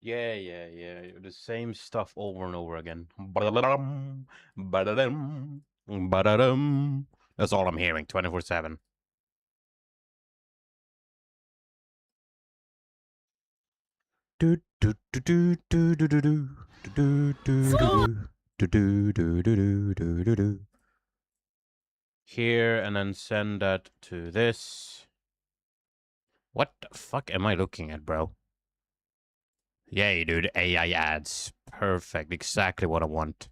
Yeah. The same stuff over and over again. Ba-da-dum, ba-da-dum, ba-da-dum. That's all I'm hearing 24/7. Do do do do do do do do do do do do do do do. Here and then send that to this. What the fuck am I looking at, bro? Yay, dude. AI ads. Perfect. Exactly what I want.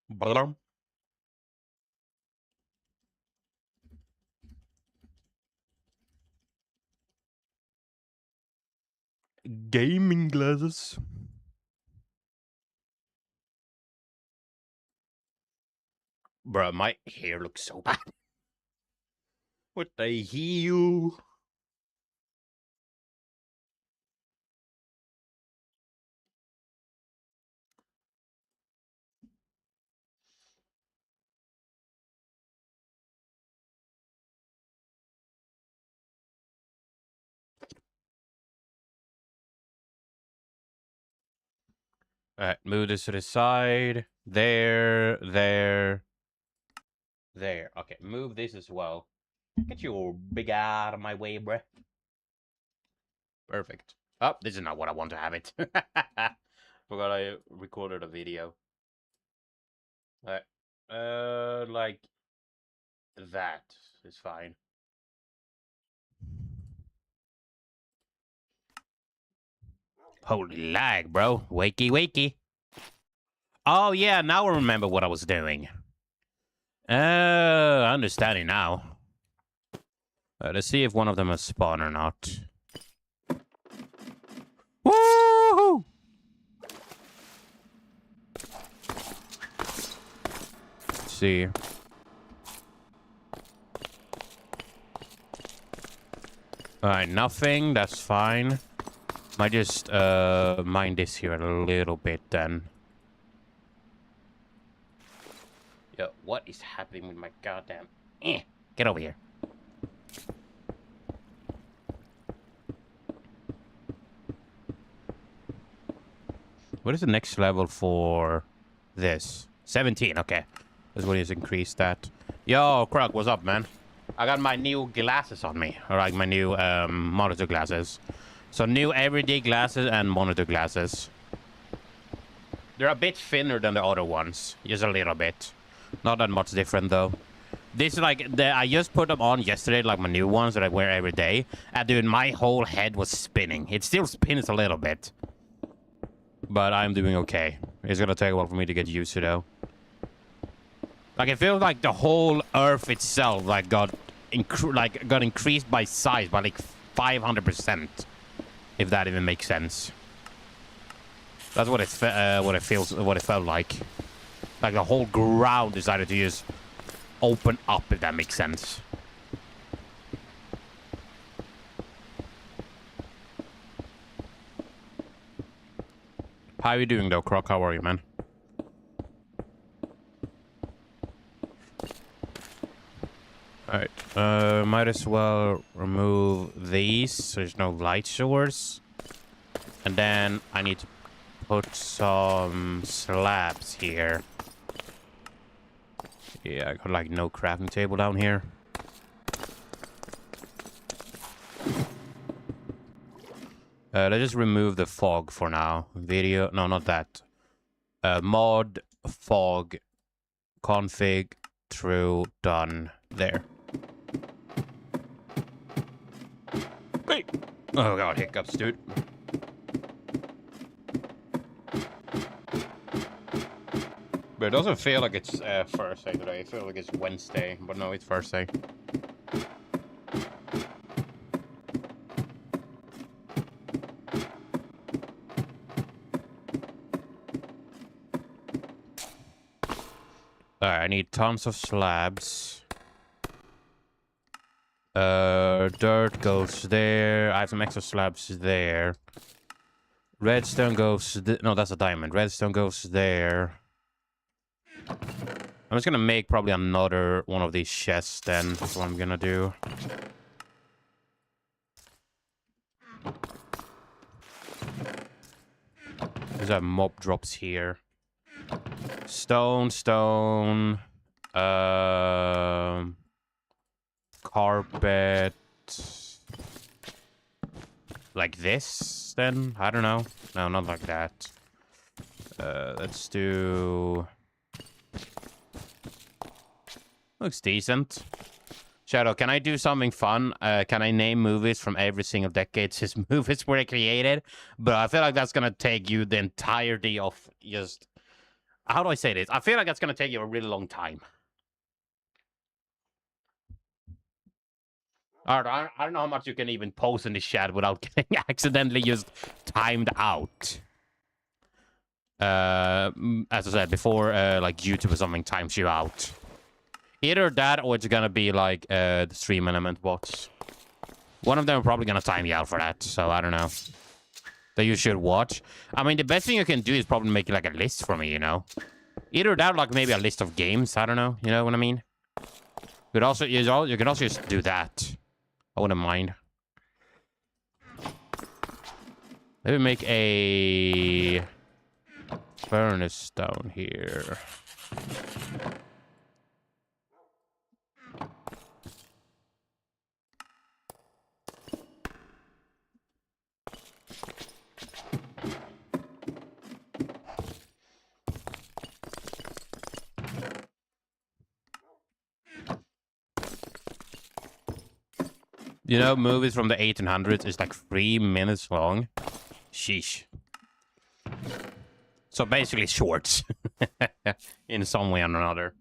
Ba-da-dum. Gaming glasses. Bro, my hair looks so bad. What the hell? Alright, move this to the side. There. Okay, move this as well. Get your big out of my way, bruh. Perfect. Oh, this is not what I want to have it. Forgot I recorded a video. Like that is fine. Holy lag, bro. Wakey. Oh, yeah, now I remember what I was doing. I understand it now. Let's see if one of them has spawned or not. Woohoo! Let's see. Alright, nothing. That's fine. Might just mine this here a little bit then. Yo, what is happening with my goddamn... Get over here. What is the next level for this? 17, okay. Let's go and increase that. Yo, Krug, what's up, man? I got my new glasses on me. Alright, my new monitor glasses. So new everyday glasses and monitor glasses. They're a bit thinner than the other ones. Just a little bit. Not that much different, though. This is like... I just put them on yesterday, like my new ones that I wear every day. And dude, my whole head was spinning. It still spins a little bit. But I'm doing okay. It's gonna take a while for me to get used to, though. Like, it feels like the whole Earth itself, like, got increased by size by, like, 500%. If that even makes sense. That's what it felt like. Like the whole ground decided to just open up, if that makes sense. How are you doing though, Croc? How are you, man? Alright, might as well remove these so there's no light source. And then I need to put some slabs here. Yeah, I got like no crafting table down here. Let's just remove the fog for now. Video, no, not that. Mod, fog, config, true, done. There. Wait. Oh god, hiccups, dude. But it doesn't feel like it's Thursday today. I feel like it's Wednesday, but no, it's Thursday. Alright, I need tons of slabs. Dirt goes there. I have some extra slabs there. Redstone goes... No, that's a diamond. Redstone goes there. I'm just gonna make probably another one of these chests then. That's what I'm gonna do. There's a mob drops here. Stone. Carpet. Like this, then? I don't know. No, not like that. Let's do... Looks decent. Shadow, can I do something fun? Can I name movies from every single decade since movies were created? But I feel like that's gonna take you the entirety of just... How do I say this? I feel like that's gonna take you a really long time. I don't know how much you can even post in the chat without getting accidentally just timed out. As I said before, like YouTube or something times you out. Either that or it's gonna be like the stream element bots. One of them are probably gonna time you out for that, so I don't know. That you should watch. I mean, the best thing you can do is probably make like a list for me, you know? Either that or like maybe a list of games, I don't know, you know what I mean? You can also just do that. I wouldn't mind. Maybe make a furnace down here. You know, movies from the 1800s is like 3 minutes long. Sheesh. So basically shorts. In some way or another.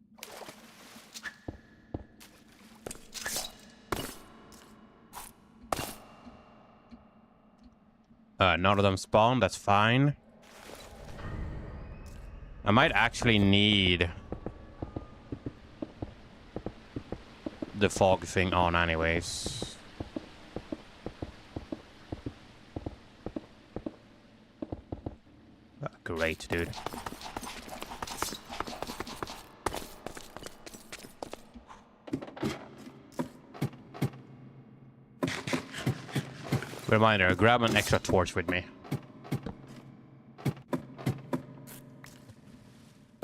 None of them spawn, that's fine. I might actually need the fog thing on anyways. Great, dude. Reminder, grab an extra torch with me.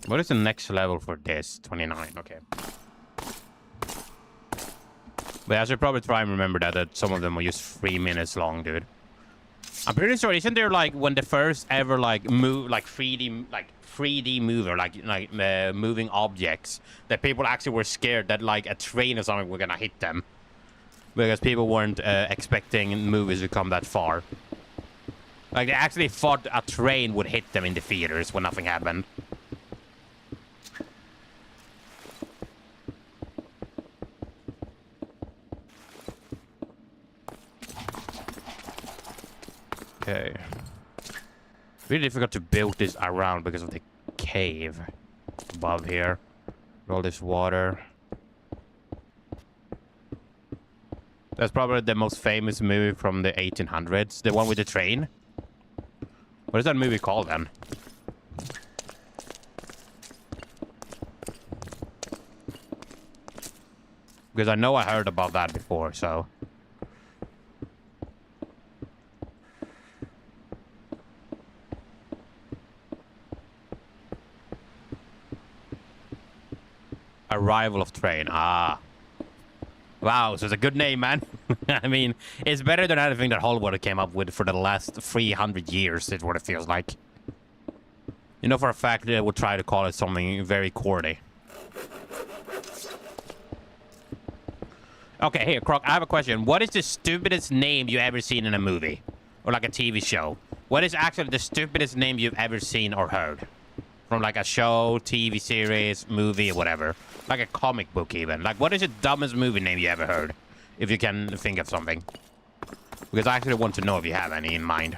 What is the next level for this? 29, okay. But I should probably try and remember that some of them are just 3 minutes long, dude. I'm pretty sure, isn't there like when the first ever like move like 3D mover like moving objects that people actually were scared that like a train or something were gonna hit them because people weren't expecting movies to come that far. Like they actually thought a train would hit them in the theaters when nothing happened. Okay. Really difficult to build this around because of the cave above here. All this water. That's probably the most famous movie from the 1800s. The one with the train. What is that movie called then? Because I know I heard about that before, so... Arrival of Train. Ah. Wow, so it's a good name, man. I mean, it's better than anything that Hollywood came up with for the last 300 years, is what it feels like. You know for a fact they would try to call it something very corny. Okay, here, Croc, I have a question. What is the stupidest name you ever seen in a movie? Or like a TV show? What is actually the stupidest name you've ever seen or heard? From like a show, TV series, movie, or whatever. Like a comic book even. Like what is the dumbest movie name you ever heard? If you can think of something. Because I actually want to know if you have any in mind.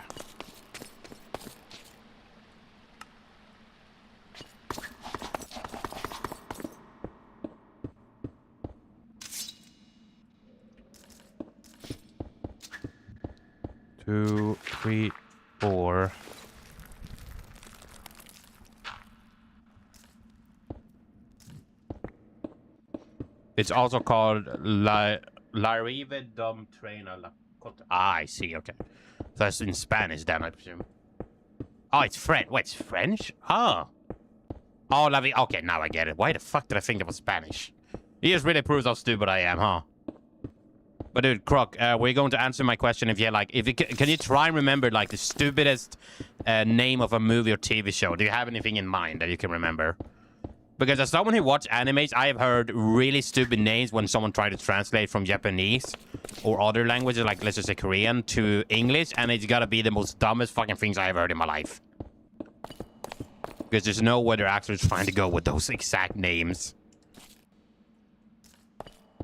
Two, three, four. It's also called La Rive Dom Trainer. Ah, I see. Okay. That's in Spanish, then, I presume. Oh, it's French. Wait, it's French? Oh. Oh, okay, now I get it. Why the fuck did I think it was Spanish? He just really proves how stupid I am, huh? But dude, Croc, we're going to answer my question if you like. Can you try and remember like the stupidest name of a movie or TV show? Do you have anything in mind that you can remember? Because as someone who watches animes, I have heard really stupid names when someone tried to translate from Japanese or other languages, like let's just say Korean, to English, and it's gotta be the most dumbest fucking things I ever heard in my life. Because there's no way they're actually trying to go with those exact names.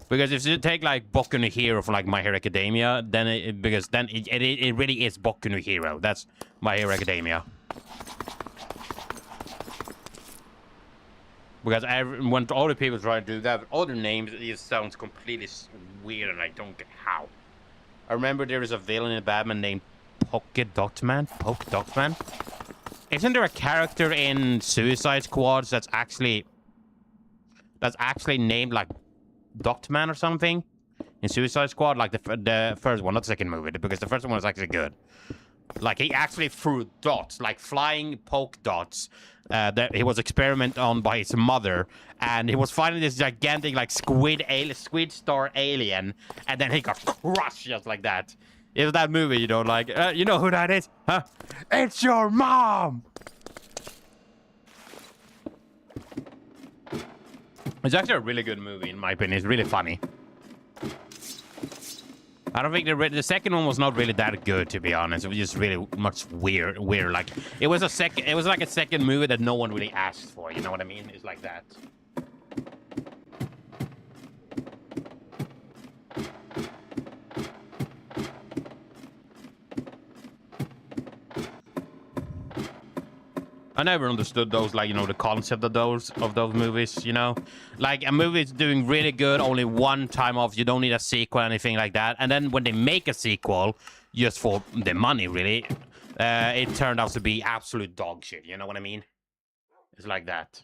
Because if you take like Boku no Hero from like My Hero Academia, then it really is Boku no Hero. That's My Hero Academia. Because when all the people try to do that with other names, it just sounds completely weird, and I don't get how. I remember there was a villain in Batman named Polka Dot Man. Isn't there a character in Suicide Squad that's actually named like Dot Man or something in Suicide Squad? Like the first one, not the second movie, because the first one was actually good. Like he actually threw dots, like flying poke dots, that he was experimented on by his mother, and he was fighting this gigantic like squid star alien, and then he got crushed just like that. It was that movie, you know, like you know who that is, huh? It's your mom. It's actually a really good movie in my opinion. It's really funny. I don't think the second one was not really that good, to be honest. It was just really much weird. Like it was like a second movie that no one really asked for. You know what I mean? It's like that. I never understood those, like, you know, the concept of those movies, you know? Like, a movie is doing really good only one time off. You don't need a sequel or anything like that. And then when they make a sequel, just for the money, really, it turned out to be absolute dog shit. You know what I mean? It's like that.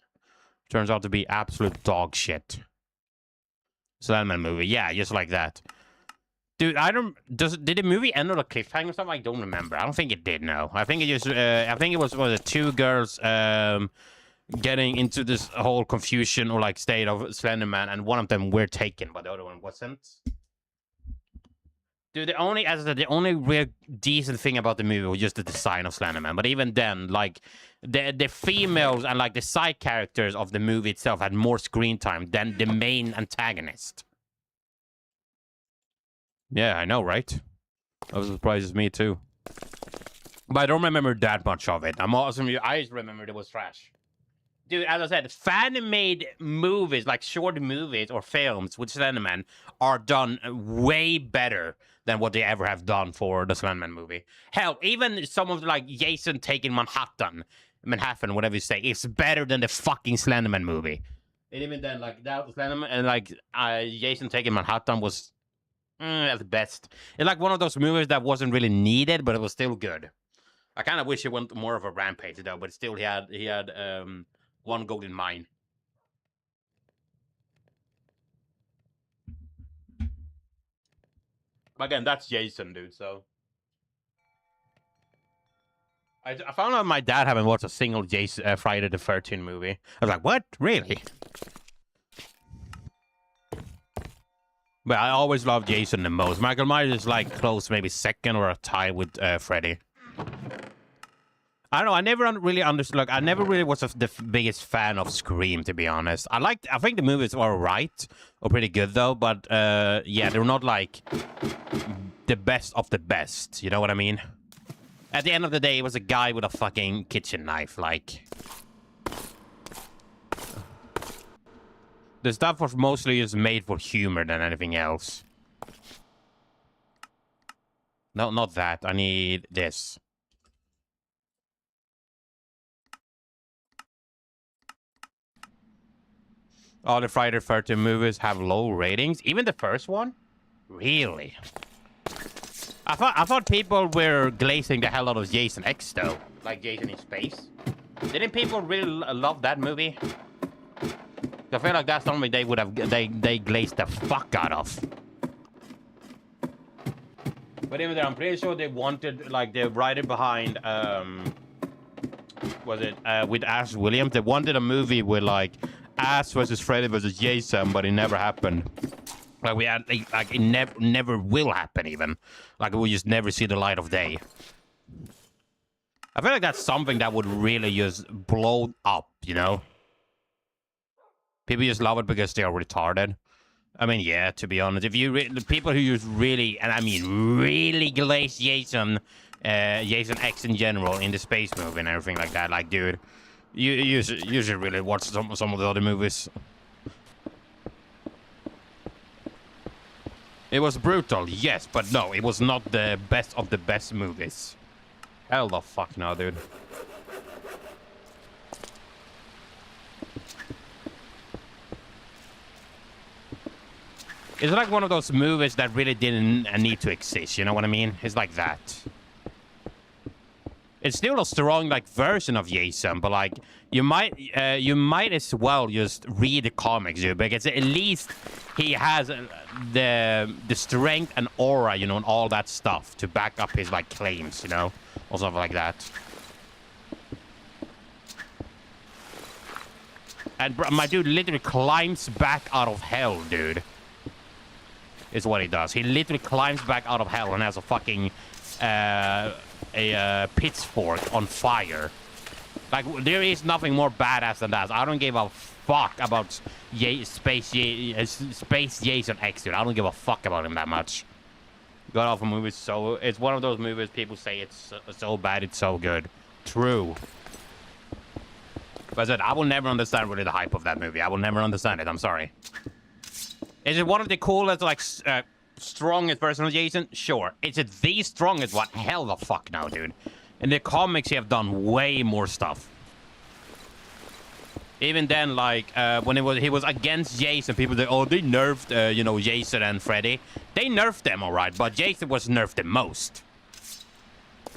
Turns out to be absolute dog shit. Sandman movie. Yeah, just like that. Dude, did the movie end on a cliffhanger or something? I don't remember. I don't think it did, no. I think it just, I think it was two girls, getting into this whole confusion or like state of Slenderman, and one of them were taken, but the other one wasn't. Dude, the only real decent thing about the movie was just the design of Slenderman. But even then, like, the females and like the side characters of the movie itself had more screen time than the main antagonist. Yeah, I know, right? That was surprises me too. But I don't remember that much of it. I just remembered it was trash. Dude, as I said, fan-made movies, like short movies or films with Slenderman, are done way better than what they ever have done for the Slenderman movie. Hell, even some of like Jason Taking Manhattan, whatever you say, is better than the fucking Slenderman movie. And even then, like that Slenderman and like Jason Taking Manhattan was at the best. It's like one of those movies that wasn't really needed, but it was still good. I kind of wish it went more of a rampage though, but still he had one goal in mind. Again, that's Jason, dude, so. I found out my dad haven't watched a single Jason Friday the 13th movie. I was like, what? Really? But I always loved Jason the most. Michael Myers is like close, maybe second or a tie with Freddy. I don't know. I never really understood. Like, I never really was the biggest fan of Scream, to be honest. I think the movies were alright, or pretty good though. But yeah, they're not like the best of the best. You know what I mean? At the end of the day, it was a guy with a fucking kitchen knife. Like, the stuff was mostly just made for humor than anything else. No, not that. I need this. All the Friday the 13th movies have low ratings. Even the first one? Really? I thought people were glazing the hell out of Jason X though. Like Jason in Space. Didn't people really love that movie? I feel like that's something they would have they glazed the fuck out of. But even there, I'm pretty sure they wanted, like, the writer behind was it with Ash Williams? They wanted a movie with like Ash versus Freddy versus Jason, but it never happened. Like we had like it never will happen even. Like we'll just never see the light of day. I feel like that's something that would really just blow up, you know? People just love it because they are retarded. I mean, yeah, to be honest, if you the people who just really, and I mean really glaze Jason X in general in the space movie and everything like that, like, dude, you should really watch some of the other movies. It was brutal, yes, but no, it was not the best of the best movies. Hell the fuck no, dude. It's like one of those movies that really didn't need to exist, you know what I mean? It's like that. It's still a strong, like, version of Jason, but, like, you might as well just read the comics, dude, because at least he has the strength and aura, you know, and all that stuff to back up his, like, claims, you know, or something like that. And my dude literally climbs back out of hell, dude. Is what he does. He literally climbs back out of hell and has a fucking a pitchfork on fire. Like, there is nothing more badass than that. I don't give a fuck about Space Jason X, dude. I don't give a fuck about him that much. God awful movie. So it's one of those movies people say it's so bad, it's so good. True. But I said, I will never understand really the hype of that movie. I will never understand it. I'm sorry. Is it one of the coolest, like, strongest version of Jason? Sure. Is it the strongest one? Hell the fuck no, dude. In the comics, he have done way more stuff. Even then, like, when he was against Jason, people say, oh, they nerfed, you know, Jason and Freddy. They nerfed them, all right, but Jason was nerfed the most.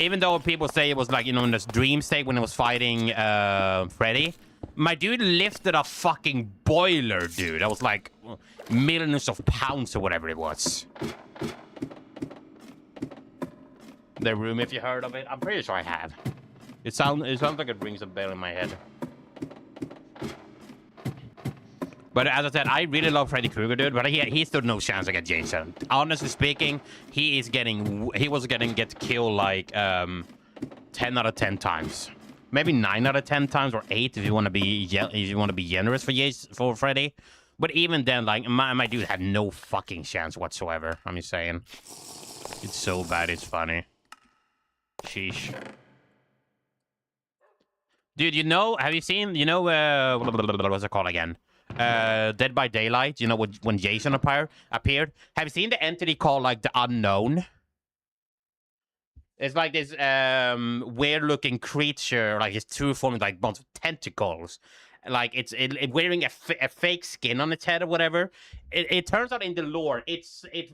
Even though people say it was, like, you know, in this dream state when he was fighting Freddy, my dude lifted a fucking boiler, dude. That was, like, millions of pounds or whatever it was. The Room, if you heard of it. I'm pretty sure I have. It sounds like it rings a bell in my head. But as I said, I really love Freddy Krueger, dude. But he stood no chance against Jason. Honestly speaking, he was getting get killed like 10 out of 10 times. Maybe 9 out of 10 times, or 8 if you want to be generous for Freddy. But even then, like, my dude had no fucking chance whatsoever. I'm just saying. It's so bad, it's funny. Sheesh. Dude, you know, have you seen, you know, what's it called again? Dead by Daylight, you know, when Jason appeared? Have you seen the entity called, like, the Unknown? It's like this weird-looking creature, like his true form is like a bunch of tentacles. Like, it's wearing a fake skin on its head or whatever. It turns out in the lore, it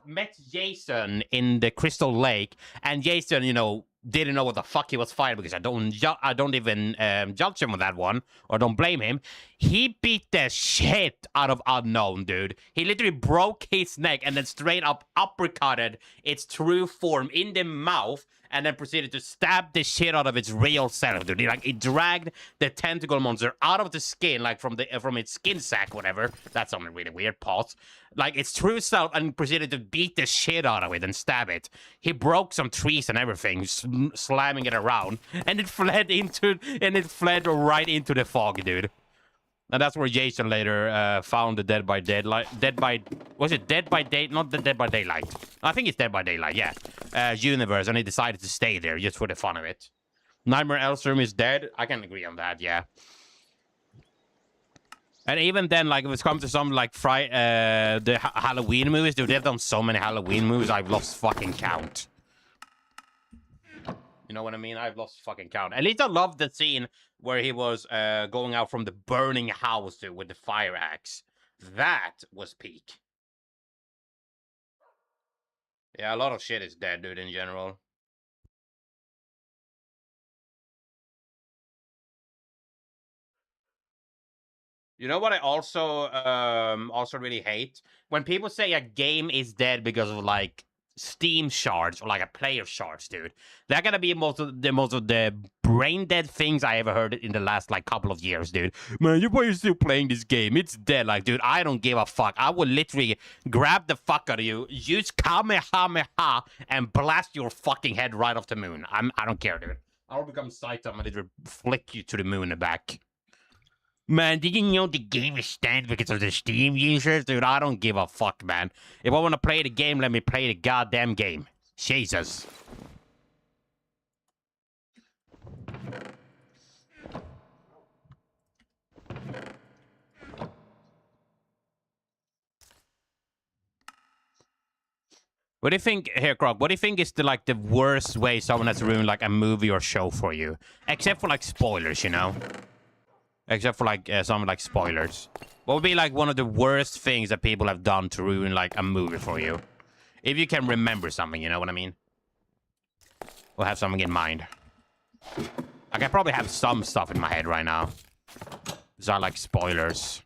met Jason in the Crystal Lake, and Jason, you know, didn't know what the fuck he was fighting, because I don't even judge him on that one, or don't blame him. He beat the shit out of Unknown, dude. He literally broke his neck and then straight up uppercutted its true form in the mouth, and then proceeded to stab the shit out of its real self, dude. It dragged the tentacle monster out of the skin, like from its skin sack, whatever. That's something really weird. Pause. Like its true self, and proceeded to beat the shit out of it and stab it. He broke some trees and everything, slamming it around, and it fled right into the fog, dude. And that's where Jason later found the Dead by Daylight. Was it Dead by Day? Not the Dead by Daylight. I think it's Dead by Daylight, yeah. Universe, and he decided to stay there just for the fun of it. Nightmare Elstrom is dead. I can agree on that, yeah. And even then, like, if it's come to some, like, the Halloween movies, dude, they've done so many Halloween movies, I've lost fucking count. You know what I mean? I've lost fucking count. At least I love the scene where he was going out from the burning house, dude, with the fire axe. That was peak. Yeah, a lot of shit is dead, dude, in general. You know what I also really hate? When people say a game is dead because of like Steam shards or like a player shards, dude. They're gonna be most of the brain dead things I ever heard in the last like couple of years, dude. Man, you're still playing this game. It's dead. Like, dude, I don't give a fuck. I will literally grab the fuck out of you, use Kamehameha, and blast your fucking head right off the moon. I don't care, dude. I'll become psyched up and literally flick you to the moon and back. Man, did you know the game is dead because of the Steam users? Dude, I don't give a fuck, man. If I want to play the game, let me play the goddamn game. Jesus. What do you think, here, Croc? What do you think is the like the worst way someone has ruined like a movie or show for you? Except for like spoilers, you know? Except for like some like spoilers. What would be like one of the worst things that people have done to ruin like a movie for you? If you can remember something, you know what I mean? Or have something in mind. Like I probably have some stuff in my head right now. These are like spoilers.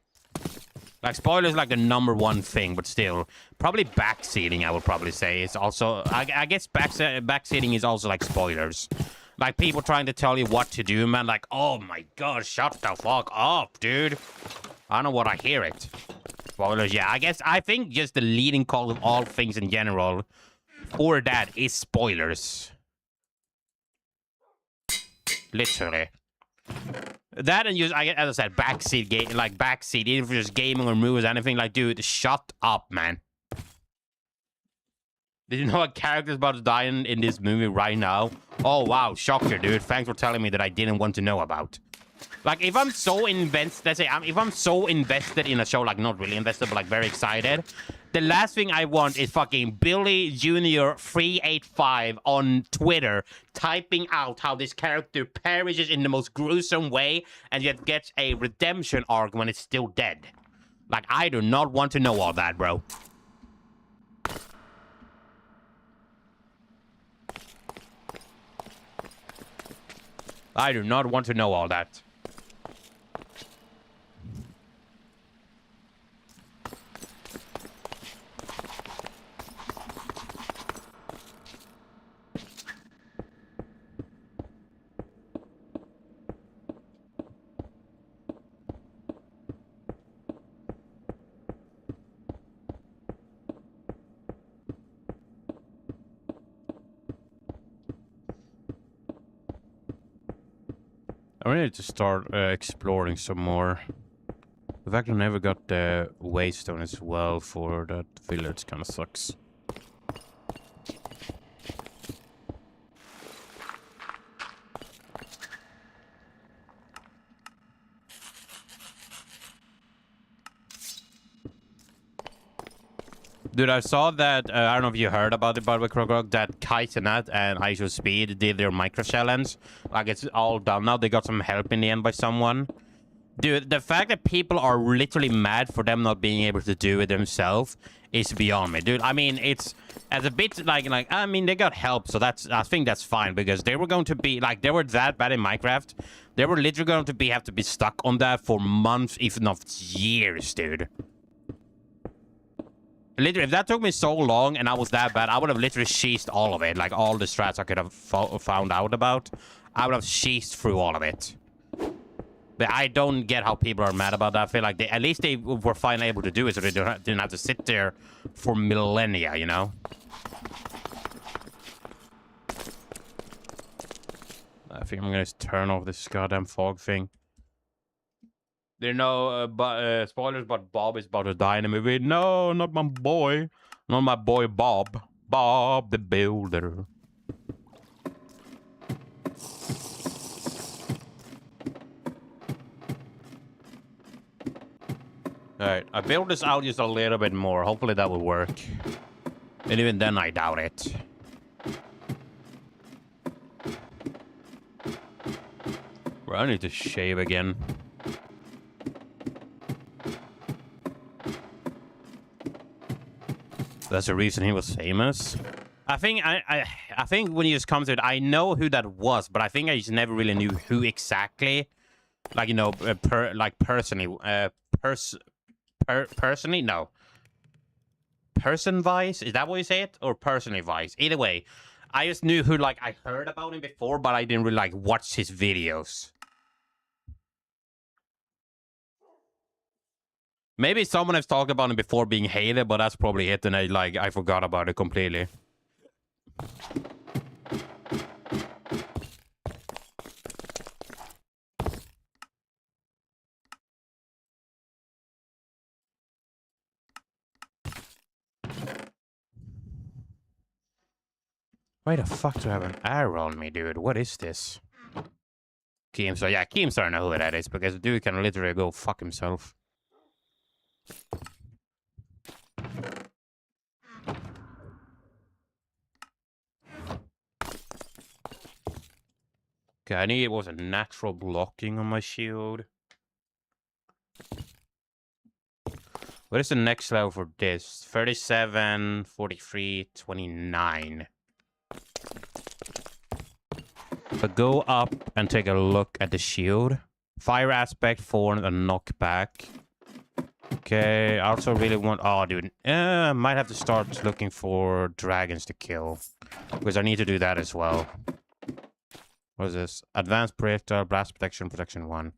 Like spoilers like the #1 thing, but still. Probably backseating, I would probably say. It's also, I guess backseating is also like spoilers. Like, people trying to tell you what to do, man. Like, oh my god, shut the fuck up, dude. I don't know what I hear it. Spoilers, yeah. I think just the leading call of all things in general for that is spoilers. Literally. That and just, as I said, backseat game, like backseat, even if it's just gaming or movies, anything. Like, dude, shut up, man. Did you know a character's about to die in this movie right now? Oh, wow. Shocker, dude. Thanks for telling me that I didn't want to know about. Like, if I'm so invested... Let's say, if I'm so invested in a show, like, not really invested, but, like, very excited, the last thing I want is fucking Billy Jr. 385 on Twitter typing out how this character perishes in the most gruesome way and yet gets a redemption arc when it's still dead. Like, I do not want to know all that, bro. I do not want to know all that. I really need to start exploring some more. The fact I never got the waystone as well for that village kind of sucks. Dude, I saw that, I don't know if you heard about it, by the way, Krogog, that Kaizenat and ISO Speed did their micro challenge. Like, it's all done now. They got some help in the end by someone. Dude, the fact that people are literally mad for them not being able to do it themselves is beyond me. Dude, I mean, it's as a bit like, I mean, they got help, so I think that's fine, because they were going to be, like, they were that bad in Minecraft. They were literally going to have to be stuck on that for months, if not years, dude. Literally, if that took me so long and I was that bad, I would have literally cheesed all of it. Like, all the strats I could have found out about. I would have cheesed through all of it. But I don't get how people are mad about that. I feel like at least they were finally able to do it, so they didn't have to sit there for millennia, you know? I think I'm going to turn off this goddamn fog thing. There are no spoilers, but Bob is about to die in the movie. No, not my boy. Not my boy Bob. Bob the Builder. Alright, I built this out just a little bit more. Hopefully that will work. And even then, I doubt it. Bro, I need to shave again. That's the reason he was famous. I think I think when you just come to it, I know who that was, but I think I just never really knew who exactly. Like, you know, personally, personally, no. Person Vice? Is that what you say it? Or personally Vice? Either way, I just knew who, like, I heard about him before, but I didn't really, like, watch his videos. Maybe someone has talked about him before being hated, but that's probably it, and I forgot about it completely. Why the fuck do I have an arrow on me, dude? What is this? Keemstar. Yeah, Keemstar know who that is, because the dude can literally go fuck himself. Okay, I knew it was a natural blocking on my shield. What is the next level for this? 37, 43, 29. But go up and take a look at the shield. Fire aspect, 4, and knockback. Okay, I also really want... Oh, dude. I might have to start looking for dragons to kill. Because I need to do that as well. What is this? Advanced projectile, blast protection, protection 1.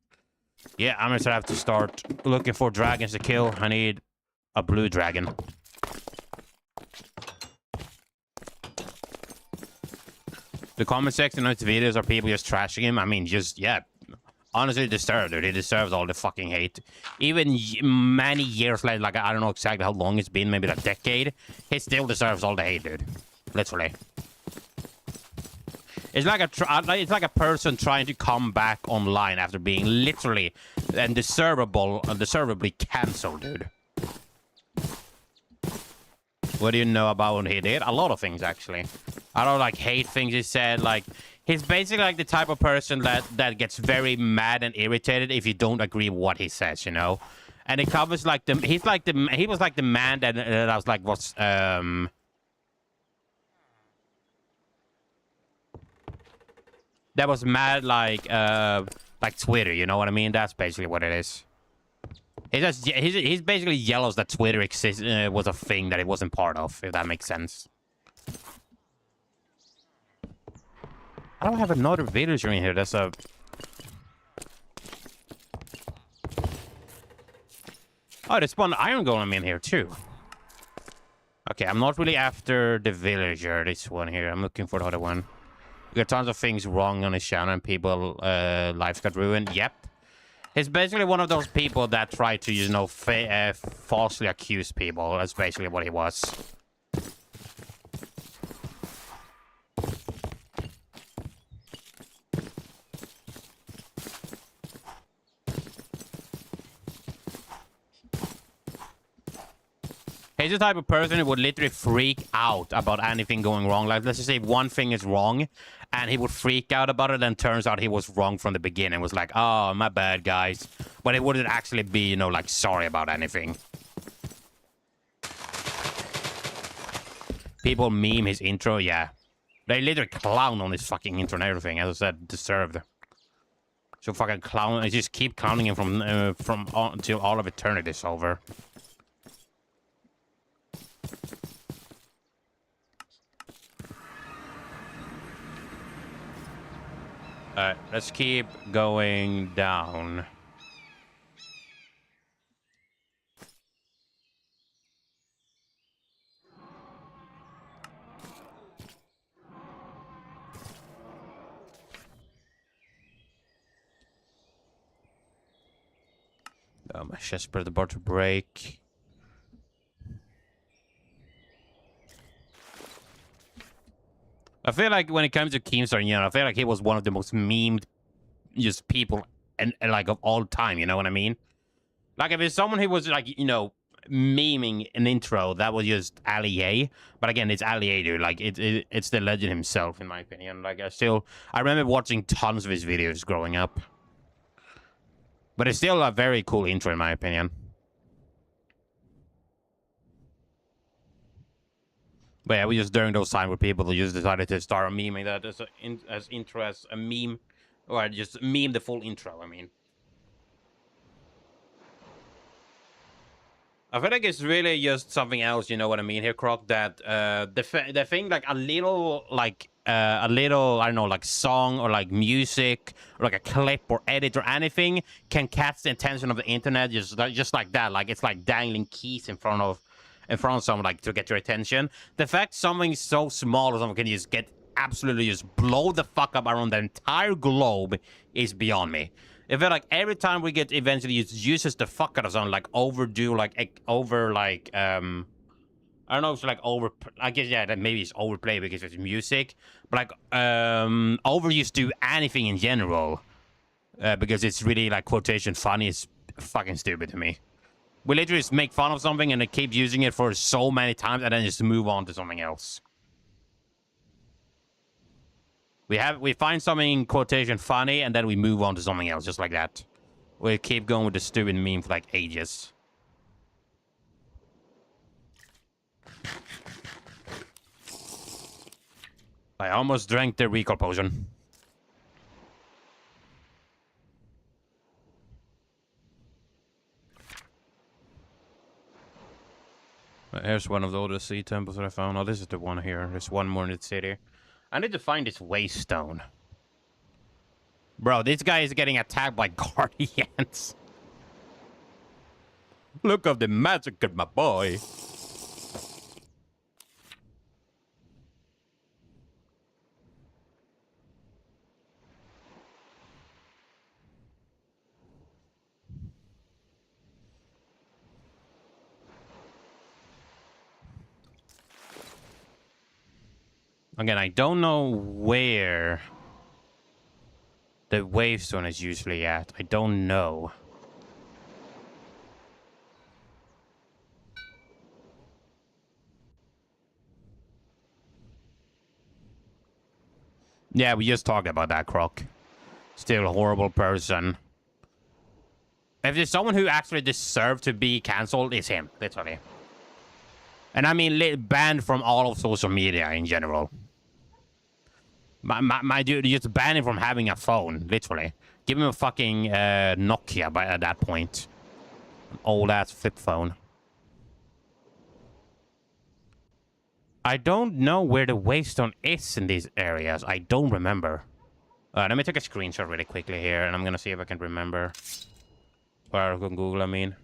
Yeah, I'm gonna have to start looking for dragons to kill. I need a blue dragon. The comment section on his videos are people just trashing him. I mean, just, yeah. Honestly, deserved it. He deserves all the fucking hate. Even many years later, like, I don't know exactly how long it's been, maybe a decade, he still deserves all the hate, dude. Literally. It's like a person trying to come back online after being literally and deservedly cancelled, dude. What do you know about what he did? A lot of things, actually. I don't, like, hate things he said. Like, he's basically like the type of person that gets very mad and irritated if you don't agree with what he says, you know? And it covers, like, he was like the man that I was like, that was mad, like Twitter, you know what I mean? That's basically what it is. He's basically yellows that Twitter was a thing that it wasn't part of, if that makes sense. I don't have another villager in here. That's a... Oh, there's one iron golem in here too. Okay, I'm not really after the villager, this one here. I'm looking for the other one. We got tons of things wrong on his channel and people lives got ruined. Yep. He's basically one of those people that try to, you know, falsely accuse people. That's basically what he was. He's the type of person who would literally freak out about anything going wrong. Like, let's just say one thing is wrong, and he would freak out about it, and turns out he was wrong from the beginning. Was like, oh, my bad, guys. But it wouldn't actually be, you know, like, sorry about anything. People meme his intro, yeah. They literally clown on his fucking intro and everything. As I said, deserved. So fucking clown. I just keep clowning him from until all of eternity is over. Alright, let's keep going down. Oh, my chest spread about to break. I feel like when it comes to Keemstar, you know, I feel like he was one of the most memed just people and like of all time, you know what I mean? Like if it's someone who was like, you know, memeing an intro, that was just Ali A. But again, it's Ali A, dude. Like it's the legend himself, in my opinion. Like I remember watching tons of his videos growing up. But it's still a very cool intro, in my opinion. But yeah, we just during those times where people just decided to start memeing that as intro as a meme, or just meme the full intro. I mean, I feel like it's really just something else, you know what I mean here, Croc, that the thing, like a little, I don't know, like song or like music or like a clip or edit or anything can catch the attention of the internet just like that. Like it's like dangling keys in front of someone, like to get your attention. The fact something so small or something can just get absolutely just blow the fuck up around the entire globe is beyond me. It felt like every time we get eventually uses the fuck out of something, like overdo, like over, like I don't know if it's like over. I guess yeah, that maybe it's overplay because it's music, but like overuse do anything in general, because it's really like quotation funny is fucking stupid to me. We literally just make fun of something and they keep using it for so many times and then just move on to something else. We find something quotation funny and then we move on to something else just like that. We keep going with the stupid meme for like ages. I almost drank the recall potion. Here's one of the older sea temples that I found. Oh, this is the one here. There's one more in the city. I need to find this waystone. Bro, this guy is getting attacked by guardians. Look of the magic at my boy. Again, I don't know where the wavestone is usually at. I don't know. Yeah, we just talked about that, Croc. Still a horrible person. If there's someone who actually deserves to be cancelled, it's him, literally. And I mean, banned from all of social media in general. My dude, just ban him from having a phone, literally. Give him a fucking Nokia at that point. An old-ass flip phone. I don't know where the wavestone is in these areas. I don't remember. Let me take a screenshot really quickly here, and I'm gonna see if I can remember. Or on Google, I mean.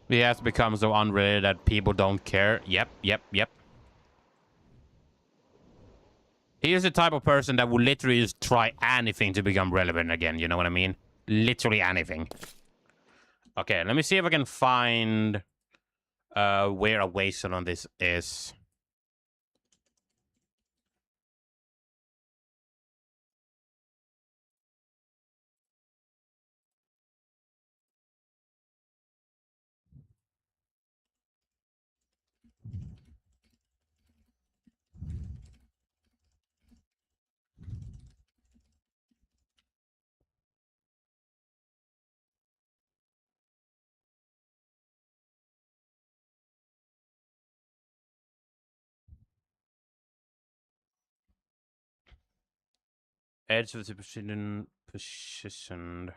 He has become so unrelated that people don't care. Yep. He is the type of person that will literally just try anything to become relevant again. You know what I mean? Literally anything. Okay, let me see if I can find where a waystone on this is. Edge of the positioned.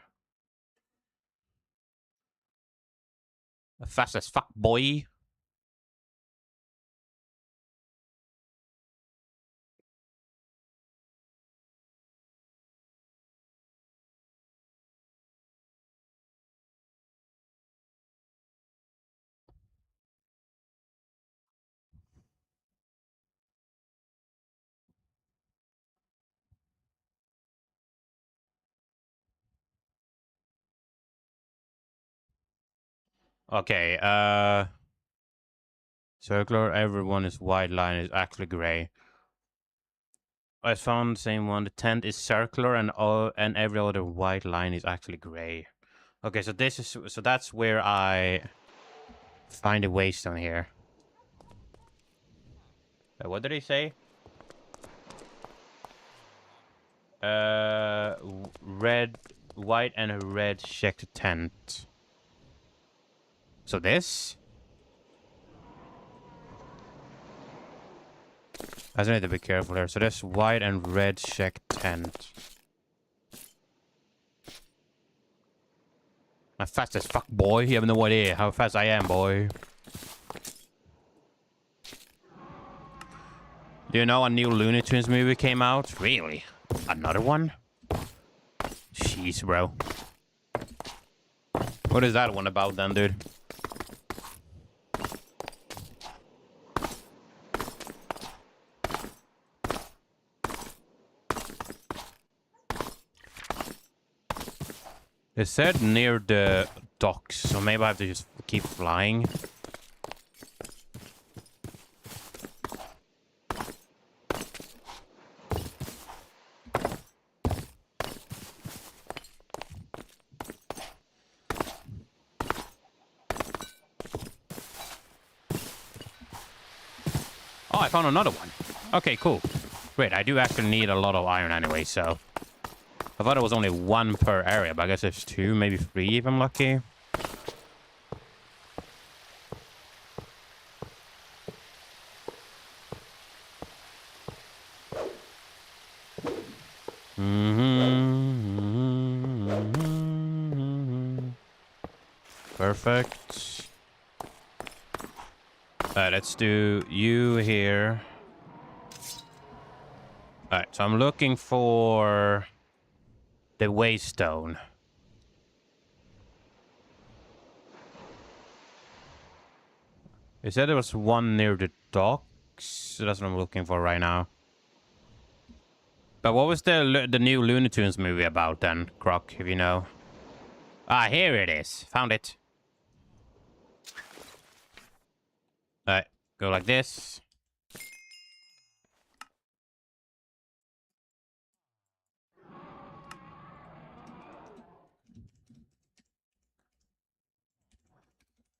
Fast as fuck, boy. Okay, circular, everyone is white line is actually gray. I found the same one. The tent is circular and every other white line is actually gray. Okay, so that's where I find a waystone here. What did he say? Red, white, and a red checked tent. So this? I just need to be careful here. So there's white and red check tent. I'm fast as fuck, boy. You have no idea how fast I am, boy. Do you know a new Looney Tunes movie came out? Really? Another one? Jeez, bro. What is that one about then, dude? It said near the docks, so maybe I have to just keep flying. Oh, I found another one. Okay, cool. Great, I do actually need a lot of iron anyway, so... I thought it was only one per area, but I guess there's two, maybe three if I'm lucky. Perfect. Alright, let's do you here. Alright, so I'm looking for the waystone. It said there was one near the docks, so that's what I'm looking for right now. But what was the new Looney Tunes movie about then, Croc, if you know? Ah, here it is. Found it. Alright, go like this.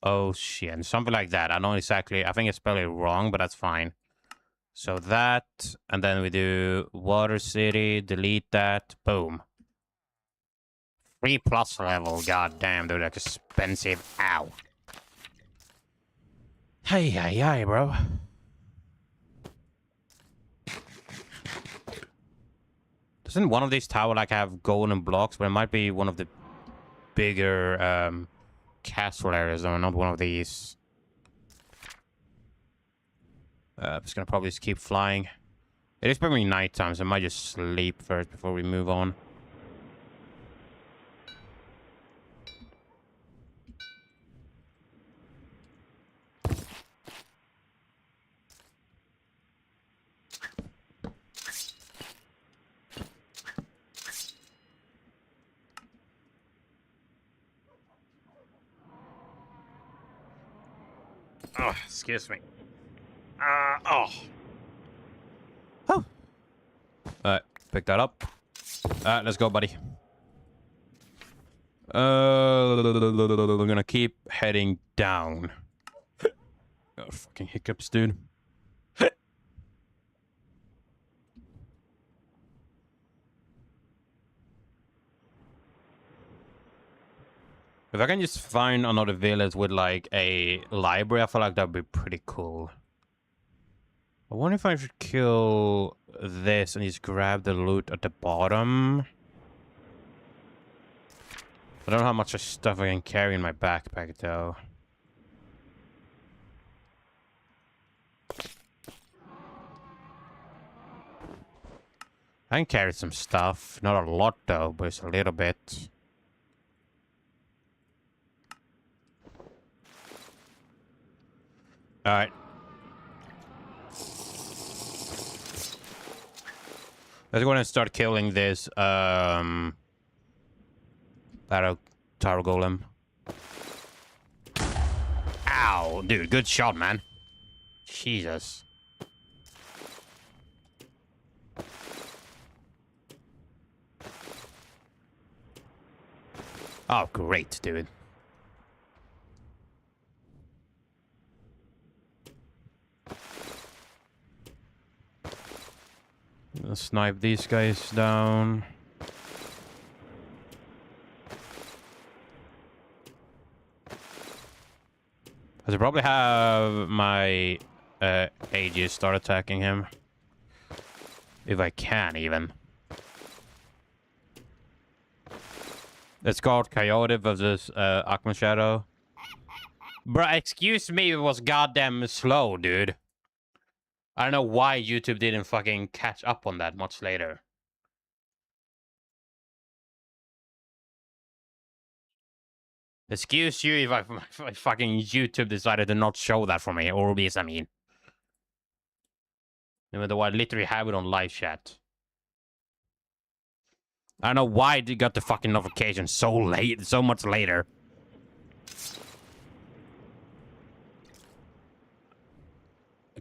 Oh, shit. Something like that. I don't exactly... I think it's spelled it wrong, but that's fine. So that, and then we do Water City, delete that, boom. 3+ level, goddamn, dude, that's expensive. Ow. Hey, bro. Doesn't one of these tower like have golden blocks? But it might be one of the bigger castle areas, or not one of these. I'm just gonna probably just keep flying. It is probably nighttime, so I might just sleep first before we move on. Oh, excuse me. Oh. Alright, pick that up. Alright, let's go, buddy. We're gonna keep heading down. Oh, fucking hiccups, dude. If I can just find another village with, like, a library, I feel like that would be pretty cool. I wonder if I should kill this and just grab the loot at the bottom. I don't know how much stuff I can carry in my backpack, though. I can carry some stuff. Not a lot, though, but it's a little bit. Alright. Let's go ahead and start killing this, Tower Golem. Ow! Dude, good shot, man. Jesus. Oh, great, dude. Let's snipe these guys down. I should probably have my Aegis start attacking him. If I can, even. It's called Coyote versus EndSpawnShadow. Bruh, excuse me, it was goddamn slow, dude. I don't know why YouTube didn't fucking catch up on that much later. Excuse you if I fucking YouTube decided to not show that for me, or OBS, I mean. Even though I literally have it on live chat. I don't know why it got the fucking notification so late, so much later.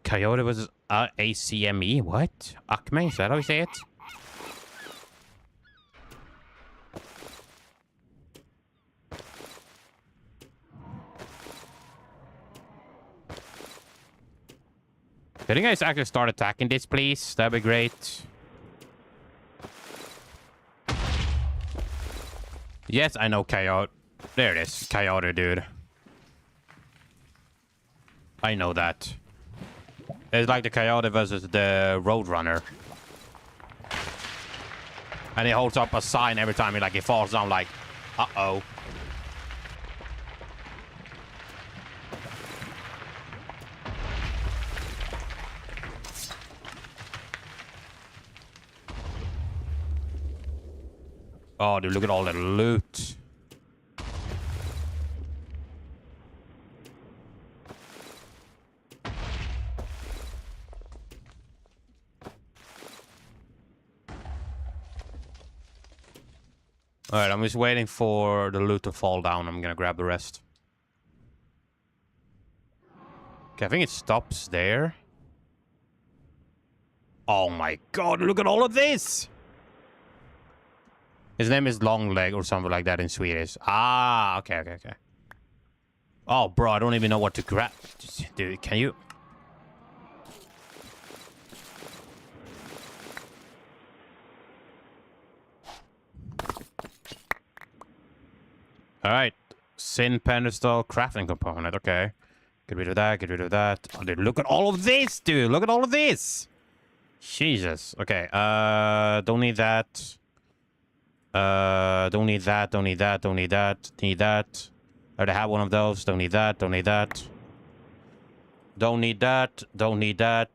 Coyote was ACME? What? Acme? Is that how you say it? Can you guys actually start attacking this, please? That'd be great. Yes, I know Coyote. There it is. Coyote, dude. I know that. It's like the Coyote versus the Roadrunner. And he holds up a sign every time he falls down like, uh-oh. Oh, dude, look at all the loot. Alright, I'm just waiting for the loot to fall down. I'm gonna grab the rest. Okay, I think it stops there. Oh my god, look at all of this! His name is Longleg or something like that in Swedish. Ah, okay. Oh, bro, I don't even know what to grab. Dude, can you... Alright. Sin pedestal crafting component. Okay. Get rid of that. Oh, dude, look at all of this, dude. Look at all of this. Jesus. Okay. Don't need that. Don't need that. Need that. I already have one of those. Don't need that. Don't need that. Don't need that.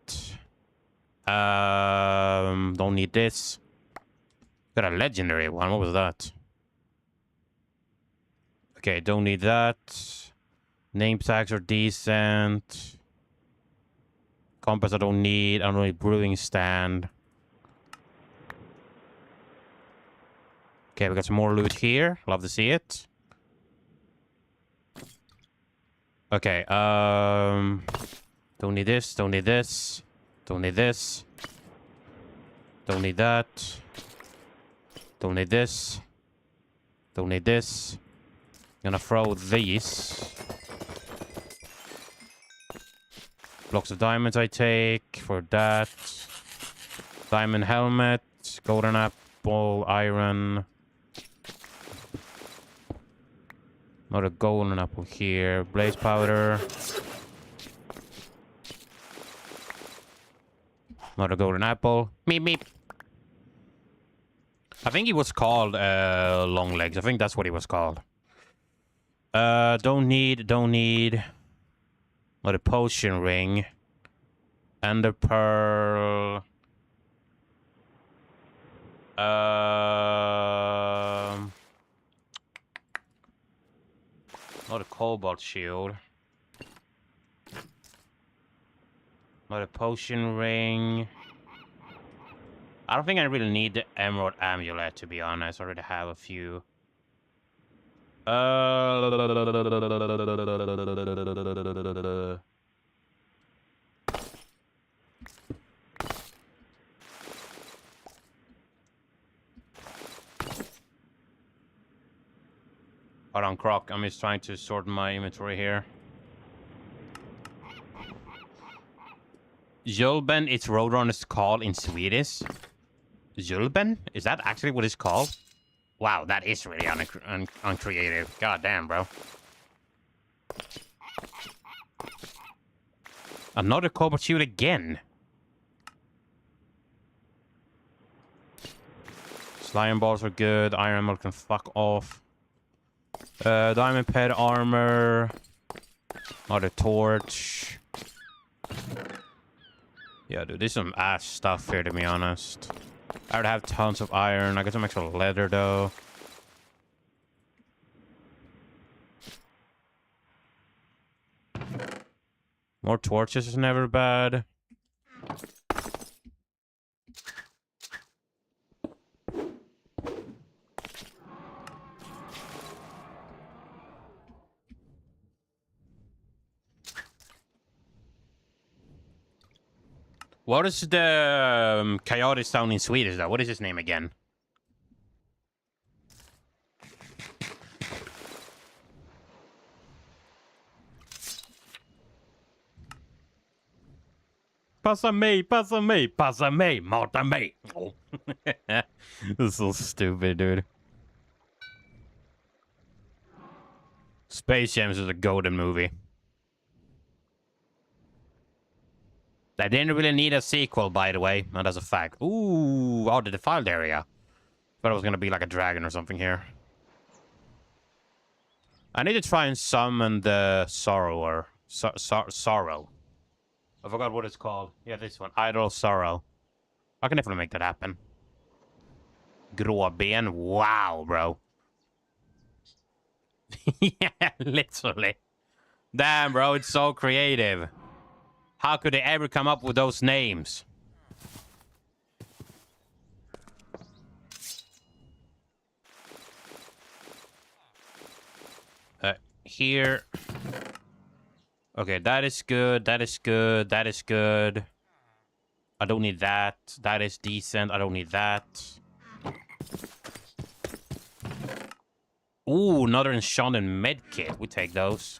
Don't need this. Got a legendary one. What was that? Okay, don't need that. Name tags are decent. Compass I don't need. I don't need brewing stand. Okay, we got some more loot here. Love to see it. Okay, don't need this, don't need this. Don't need this. Don't need that. Don't need this. Don't need this. Gonna throw these. Blocks of diamonds I take for that. Diamond helmet. Golden apple. Iron. Not a golden apple here. Blaze powder. Not a golden apple. Meep meep. I think he was called Long Legs. I think that's what he was called. Don't need. Not a potion ring. And a pearl. Not a cobalt shield. Not a potion ring. I don't think I really need the emerald amulet, to be honest. I already have a few. Hold on, Croc. I'm just trying to sort my inventory here. Julben, it's Roadrunner's call in Swedish. Julben? Is that actually what it's called? Wow, that is really uncreative. God damn, bro. Another cobalt shield again. Lion balls are good. Iron emerald can fuck off. Diamond pet armor. Another torch. Yeah, dude, there's some ass stuff here, to be honest. I would have tons of iron. I got some extra leather, though. More torches is never bad. What is the coyote sound in Swedish, though? What is his name again? Passa mig, mata mig. Oh. This is so stupid, dude. Space Jams is a golden movie. They didn't really need a sequel, by the way. Not as a fact. Ooh, oh, the defiled area. Thought it was gonna be like a dragon or something here. I need to try and summon the Sorrower. Sorrow. I forgot what it's called. Yeah, this one. Idle Sorrow. I can definitely make that happen. Gråben. Wow, bro. Yeah, literally. Damn, bro, it's so creative. How could they ever come up with those names? Here. Okay, that is good. That is good. That is good. I don't need that. That is decent. I don't need that. Ooh, another enchanted medkit. We take those.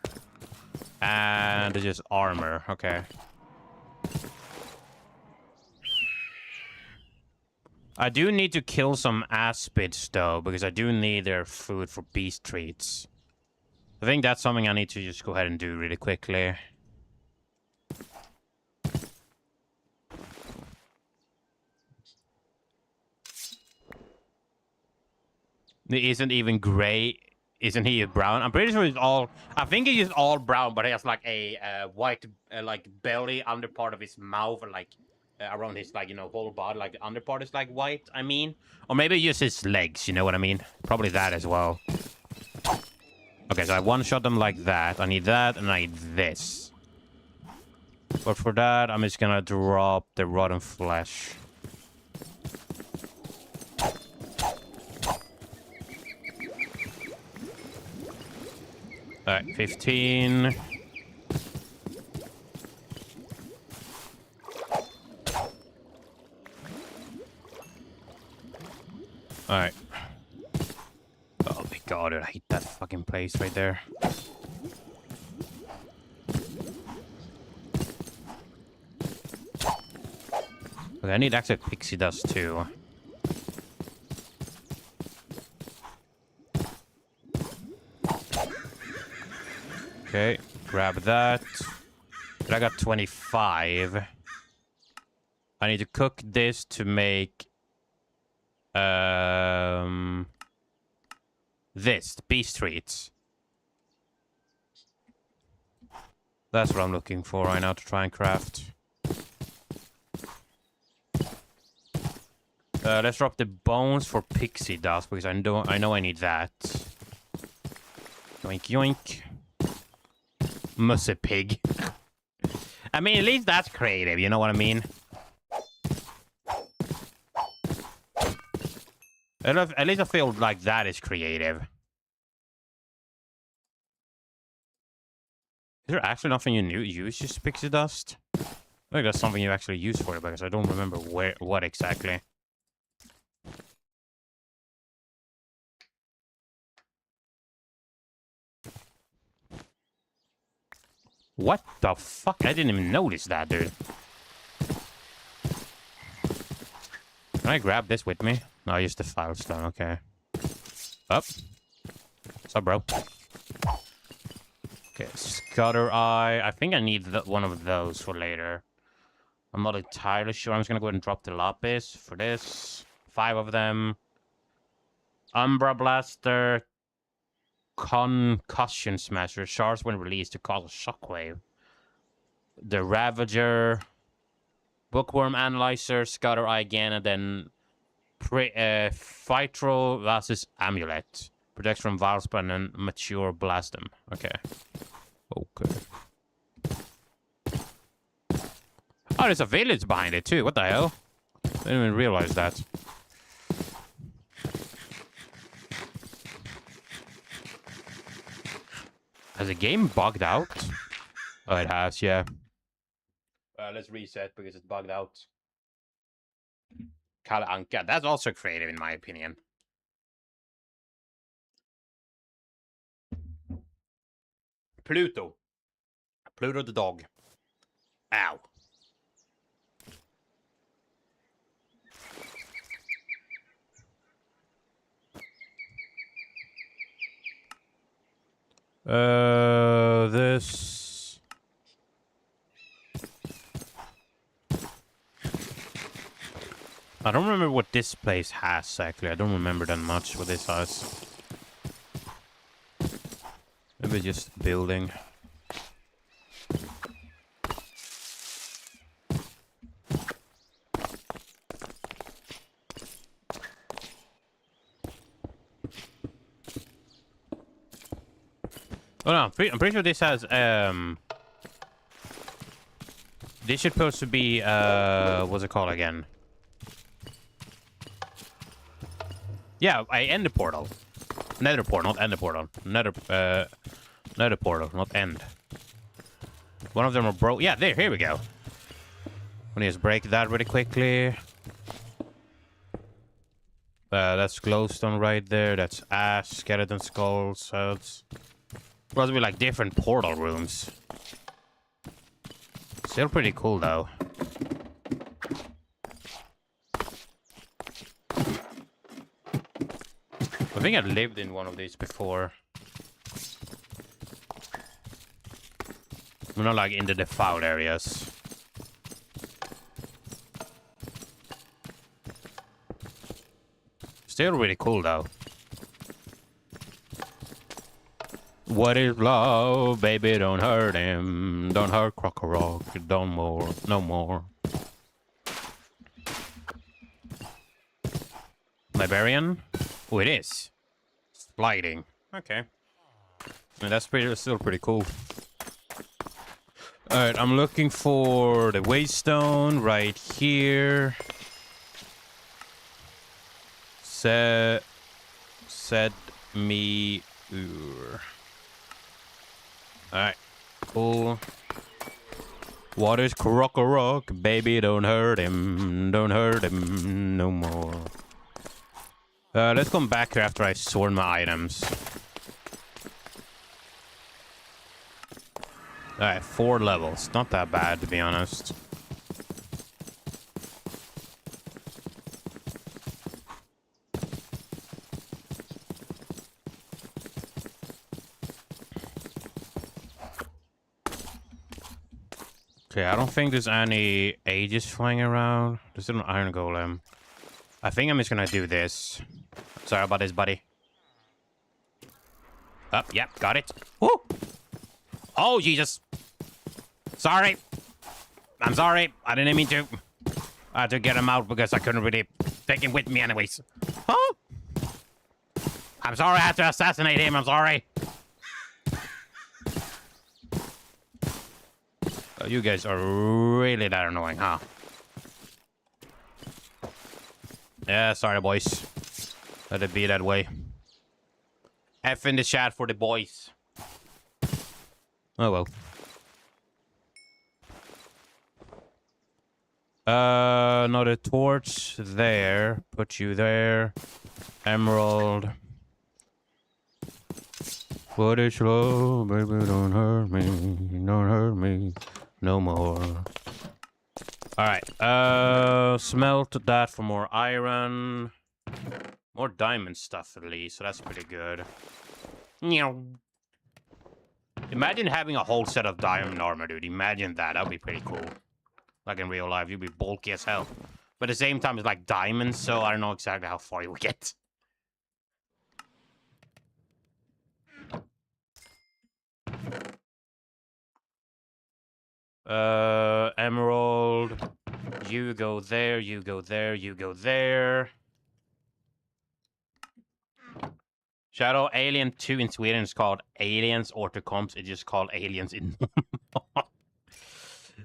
And just armor. Okay. I do need to kill some aspids, though, because I do need their food for beast treats. I think that's something I need to just go ahead and do really quickly. He isn't even gray. Isn't he brown? I'm pretty sure he's all... I think he's all brown, but he has like a white like belly under part of his mouth and like around his like, you know, whole body. Like the under part is like white, I mean. Or maybe just his legs, you know what I mean? Probably that as well. Okay, so I one-shot them like that. I need that, and I need this. But for that, I'm just gonna drop the rotten flesh. Alright, 15. Alright. Oh my god, dude, I hate that fucking place right there. Okay, I need actually pixie dust too. Okay, grab that. But I got 25. I need to cook this to make this, beast treats. That's what I'm looking for right now to try and craft. Let's drop the bones for pixie dust because I know I need that. Yoink yoink. Musse pig. I mean, at least that's creative, you know what I mean? At least I feel like that is creative. Is there actually nothing you use just pixie dust? I think that's something you actually use for it, because I don't remember what exactly. What the fuck? I didn't even notice that, dude. Can I grab this with me? No, I used the filestone. Okay. Up. What's up, bro? Okay, Scutter Eye. I think I need one of those for later. I'm not entirely sure. I'm just gonna go ahead and drop the lapis for this. 5 of them. Umbra Blaster, Concussion Smasher, charge when released to cause a shockwave. The Ravager, Bookworm Analyzer, Scatter Eye again, and then Phytro Vasis Amulet. Protects from Valspar and Mature Blastem. Okay. Okay. Oh, there's a village behind it too. What the hell? I didn't even realize that. Has the game bugged out? Oh, it has, yeah. Let's reset because it's bugged out. Kalle Anka. That's also creative in my opinion. Pluto. Pluto the dog. Ow. This... I don't remember what this place has, actually. I don't remember that much what this has. Maybe just building. Oh no, I'm pretty sure this has this should supposed to be what's it called again? Yeah, I end the portal. Nether portal, not end the portal. Nether portal, not end. One of them are broke. Yeah, there, here we go. Let me just break that really quickly. That's glowstone right there. That's ash, skeleton skulls. So it's supposed to be like different portal rooms. Still pretty cool though. I think I lived in one of these before. We're not like in the defiled areas. Still really cool though. What is love, baby? Don't hurt him. Don't hurt Crocorock. Don't more. No more. Librarian? Oh, it is. Sliding. Okay. I mean, that's still pretty cool. Alright, I'm looking for the waystone right here. Set me. Alright, cool. What is Crocorock? Baby, don't hurt him. Don't hurt him no more. Let's come back here after I sort my items. Alright, 4 levels. Not that bad, to be honest. Okay, I don't think there's any ages flying around. There's still an iron golem. I think I'm just gonna do this. Sorry about this, buddy. Up, yep, got it. Woo! Oh, Jesus. Sorry. I'm sorry. I didn't mean to. I had to get him out because I couldn't really take him with me anyways. Oh! I'm sorry I had to assassinate him. I'm sorry. Oh, you guys are really that annoying, huh? Yeah, sorry, boys. Let it be that way. F in the chat for the boys. Oh, well. Another torch there. Put you there. Emerald. What is love, baby? Don't hurt me. Don't hurt me no more. Alright. Smelt that for more iron. More diamond stuff at least, so that's pretty good. Imagine having a whole set of diamond armor, dude. Imagine that. That would be pretty cool. Like in real life, you'd be bulky as hell. But at the same time, it's like diamonds, so I don't know exactly how far you would get. Emerald. You go there, you go there, you go there. Shadow Alien 2 in Sweden is called Aliens Ortocoms. It's just called Aliens in...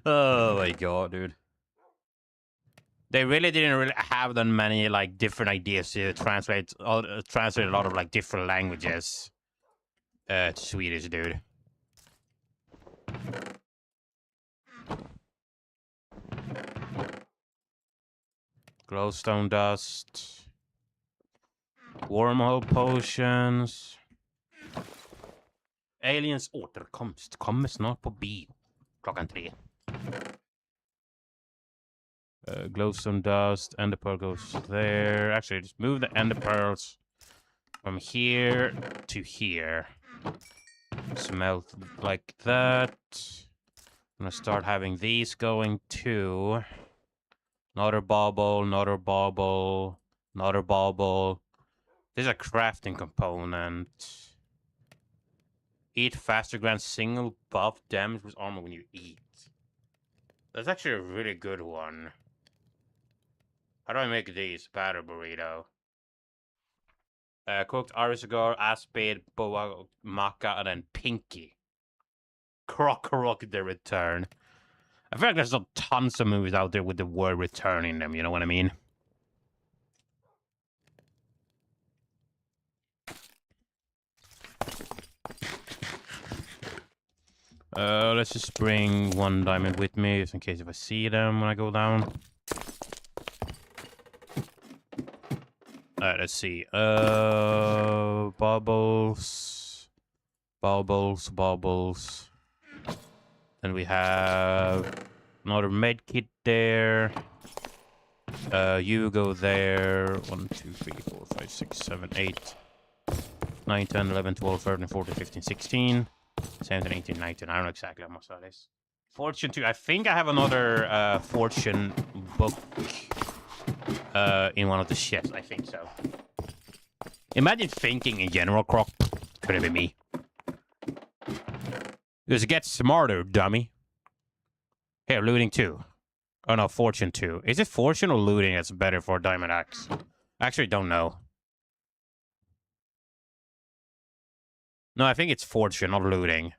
Oh my god, dude. They really didn't have that many, like, different ideas to translate a lot of, like, different languages to Swedish, dude. Glowstone dust. Wormhole potions. Aliens återkomst kommer snart på bio. 3:00. Glowstone dust. Ender pearl goes there. Actually, just move the ender pearls from here to here. Smelt like that. I'm gonna start having these going too. Another bauble, another bauble, another bauble. This is a crafting component. Eat faster, grants single buff damage with armor when you eat. That's actually a really good one. How do I make these? Batter burrito. Cooked Arisagar, Aspid, Boa, Maca, and then Pinky. Croc the Return. I feel like there's tons of movies out there with the word return in them, you know what I mean? Let's just bring one diamond with me, just in case if I see them when I go down. Alright, let's see. Bubbles. Bubbles, bubbles. Then we have another med kit there. You go there. 1, 2, 3, 4, 5, 6, 7, 8, 9, 10, 11, 12, 13, 14, 15, 16, 17, 18, 19. I don't know exactly how much that is. Fortune 2. I think I have another fortune book in one of the ships. I think so. Imagine thinking in general, Croc. Could it be me? Because it gets smarter, dummy. Here, looting 2. Oh no, fortune 2. Is it fortune or looting that's better for diamond axe? I actually don't know. No, I think it's fortune, not looting.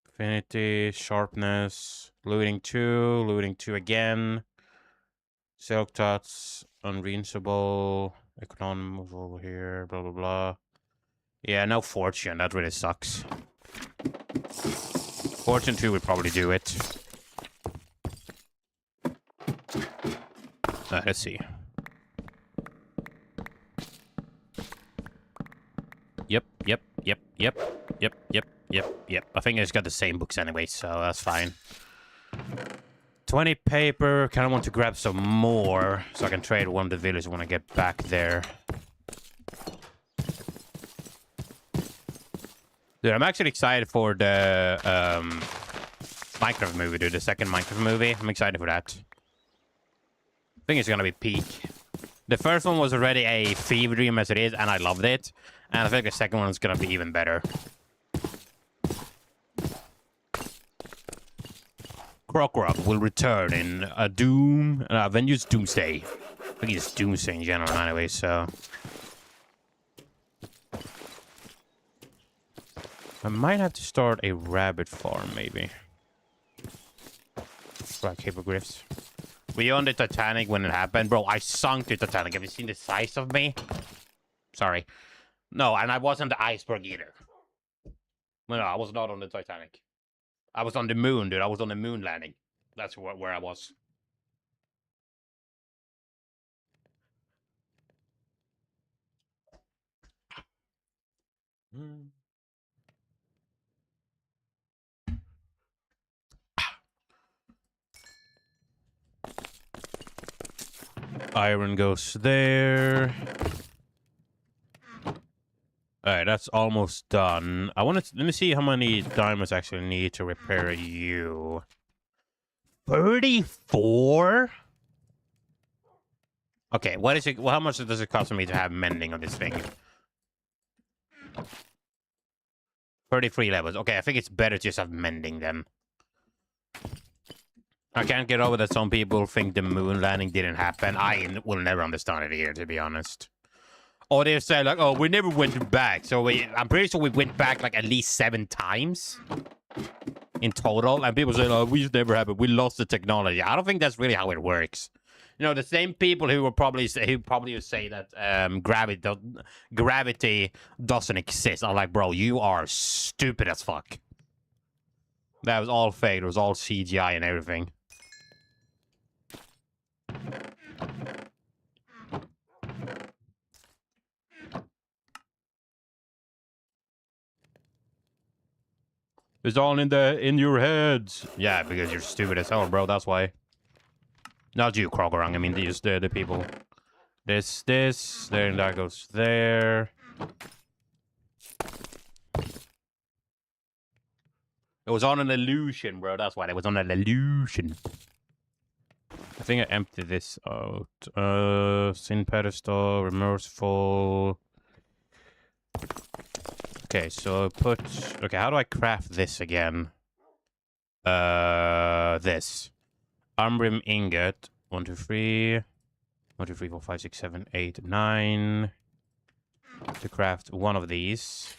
Affinity, sharpness, looting 2 again. Silk Tots, unreachable, economic over here, blah, blah, blah. Yeah, no fortune. That really sucks. Fortune 2 would probably do it. Let's see. Yep. I think I just got the same books anyway, so that's fine. 20 paper. Kind of want to grab some more so I can trade one of the villages when I get back there. Dude, I'm actually excited for the Minecraft movie, dude. The second Minecraft movie. I'm excited for that. I think it's gonna be peak. The first one was already a fever dream as it is, and I loved it. And I think the second one is gonna be even better. Croc will return in a Avengers Doomsday. I think it's Doomsday in general anyway, so... I might have to start a rabbit farm, maybe. Black hippogriffs. Were you on the Titanic when it happened? Bro, I sunk the Titanic. Have you seen the size of me? Sorry. No, and I wasn't the iceberg either. No, I was not on the Titanic. I was on the moon, dude. I was on the moon landing. That's where I was. Iron goes there. Alright, that's almost done. Let me see how many diamonds I actually need to repair you. 34? Okay, what is it? Well, how much does it cost me to have mending on this thing? 33 levels. Okay, I think it's better to just have mending then. I can't get over that some people think the moon landing didn't happen. I will never understand it here, to be honest. Or they say like, oh, we never went back. So I'm pretty sure we went back like at least 7 times in total. And people say, oh, we just never happened. We lost the technology. I don't think that's really how it works. You know, the same people who will probably say that gravity doesn't exist. I'm like, bro, you are stupid as fuck. That was all fake. It was all CGI and everything. It's all in your heads. Yeah, because you're stupid as hell, bro. That's why. Not you, Krogerang. I mean, just the people. This, there, that goes there. It was on an illusion, bro. That's why it was on an illusion. I think I emptied this out. Sin pedestal, remorseful. Okay, so put... Okay, how do I craft this again? This. Umbrim ingot. 1, 2, 3. 1, 2, 3, 4, 5, 6, 7, 8, 9. To craft one of these.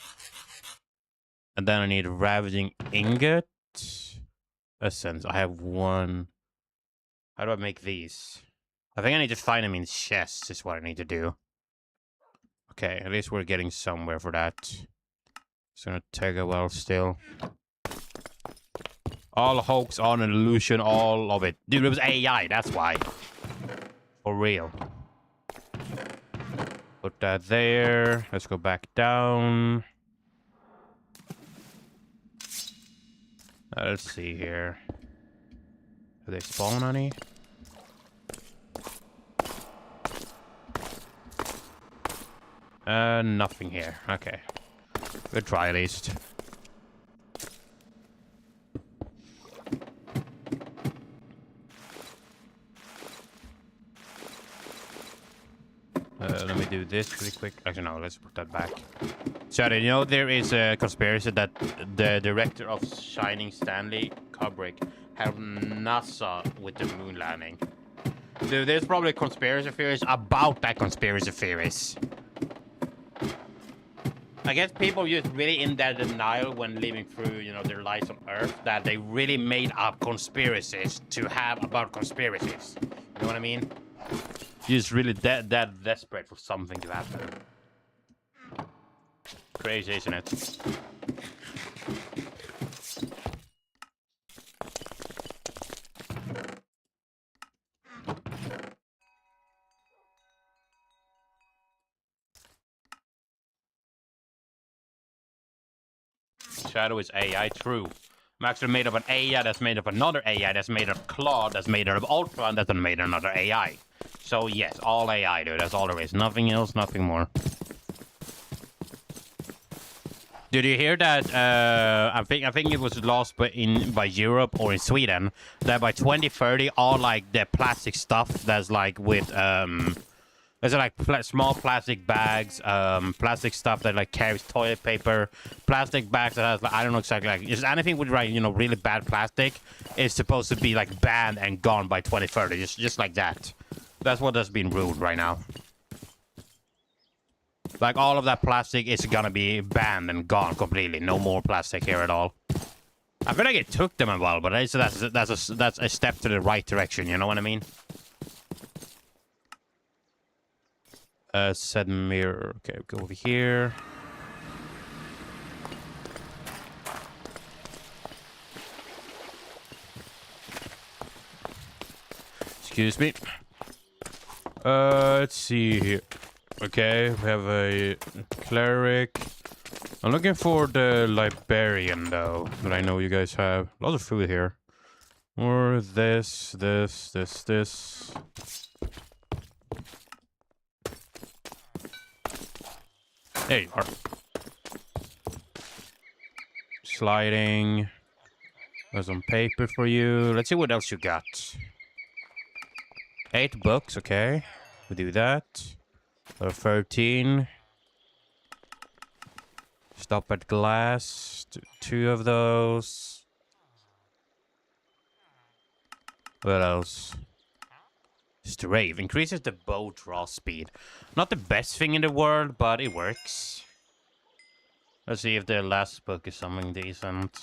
And then I need ravaging ingot. Essence. I have one. How do I make these? I think I need to find them in chests is what I need to do. Okay, at least we're getting somewhere for that. It's gonna take a while still. All hoax, all an illusion, all of it. Dude, it was AI, that's why. For real. Put that there. Let's go back down. Let's see here. Do they spawn any? Nothing here. Okay. Good try at least. Let me do this really quick. Actually, no, let's put that back. So, you know, there is a conspiracy that the director of Shining Stanley Kubrick helped NASA with the moon landing. Dude, there's probably conspiracy theories about that conspiracy theories. I guess people just really in that denial when living through, you know, their lives on Earth, that they really made up conspiracies to have about conspiracies. You know what I mean? You're just really that desperate for something to happen. Crazy, isn't it? Shadow is AI, true. I'm actually made of an AI that's made of another AI that's made of Claude, that's made of Ultra, and that's made of another AI. So yes, all AI, dude. That's all there is. Nothing else, nothing more. Did you hear that? I think it was lost by Europe or in Sweden that by 2030, all like the plastic stuff that's like with there's like small plastic bags, plastic stuff that like carries toilet paper, plastic bags that has like, I don't know exactly, like just anything with like, you know, really bad plastic is supposed to be like banned and gone by 2030, just like that. That's what has been ruled right now. Like all of that plastic is gonna be banned and gone completely. No more plastic here at all. I feel like it took them a while, but that's a step to the right direction. You know what I mean? Set mirror. Okay, go over here. Excuse me. Let's see here. Okay, we have a cleric. I'm looking for the librarian, though, that I know you guys have. Lots of food here. Or this. There you are. Sliding. There's some paper for you. Let's see what else you got. 8 books, okay. We do that. Or 13. Stop at glass. Two of those. What else? Strafe. Increases the bow draw speed. Not the best thing in the world, but it works. Let's see if the last book is something decent.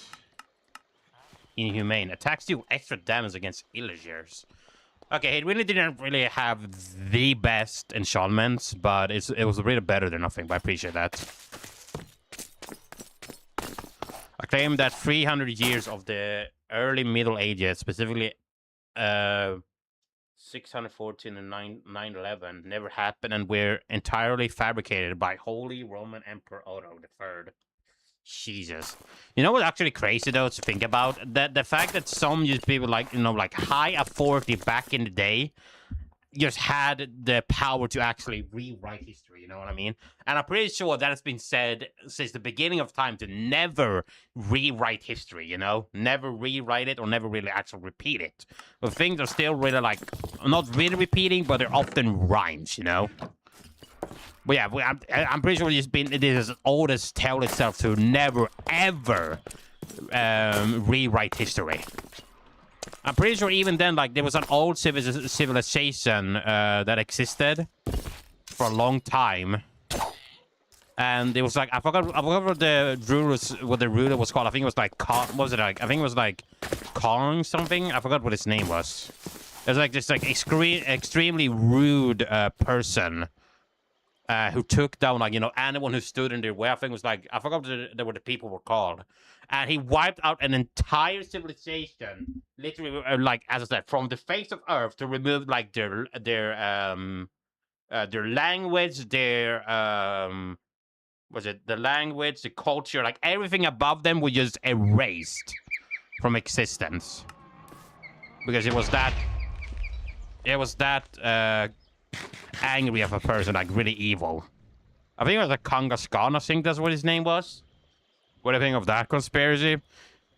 Inhumane. Attacks do extra damage against illagers. Okay, it really didn't really have the best enchantments, but it was really better than nothing, but I appreciate that. I claim that 300 years of the early Middle Ages, specifically 614 and 911, never happened and were entirely fabricated by Holy Roman Emperor Otto III. Jesus. You know what's actually crazy, though, to think about? That the fact that some just people like, you know, like high authority back in the day just had the power to actually rewrite history, you know what I mean? And I'm pretty sure that has been said since the beginning of time to never rewrite history, you know? Never rewrite it or never really actually repeat it. But things are still really like, not really repeating, but they're often rhymes, you know? But yeah, I'm pretty sure it's been, it is as old as tale itself to never, ever rewrite history. I'm pretty sure even then, like, there was an old civilization that existed for a long time. And it was like, I forgot what the ruler was called. I think it was like, what was it like? I think it was like Kong something. I forgot what his name was. It was like this like extremely rude person. Who took down, like, you know, anyone who stood in their way. I think it was like, I forgot what the people were called. And he wiped out an entire civilization, literally, like, as I said, from the face of Earth to remove, like, their language, the language, the culture, like, everything above them was just erased from existence. Because it was that angry of a person, like really evil. I think it was like Kangaskhan, I think that's what his name was. What do you think of that conspiracy?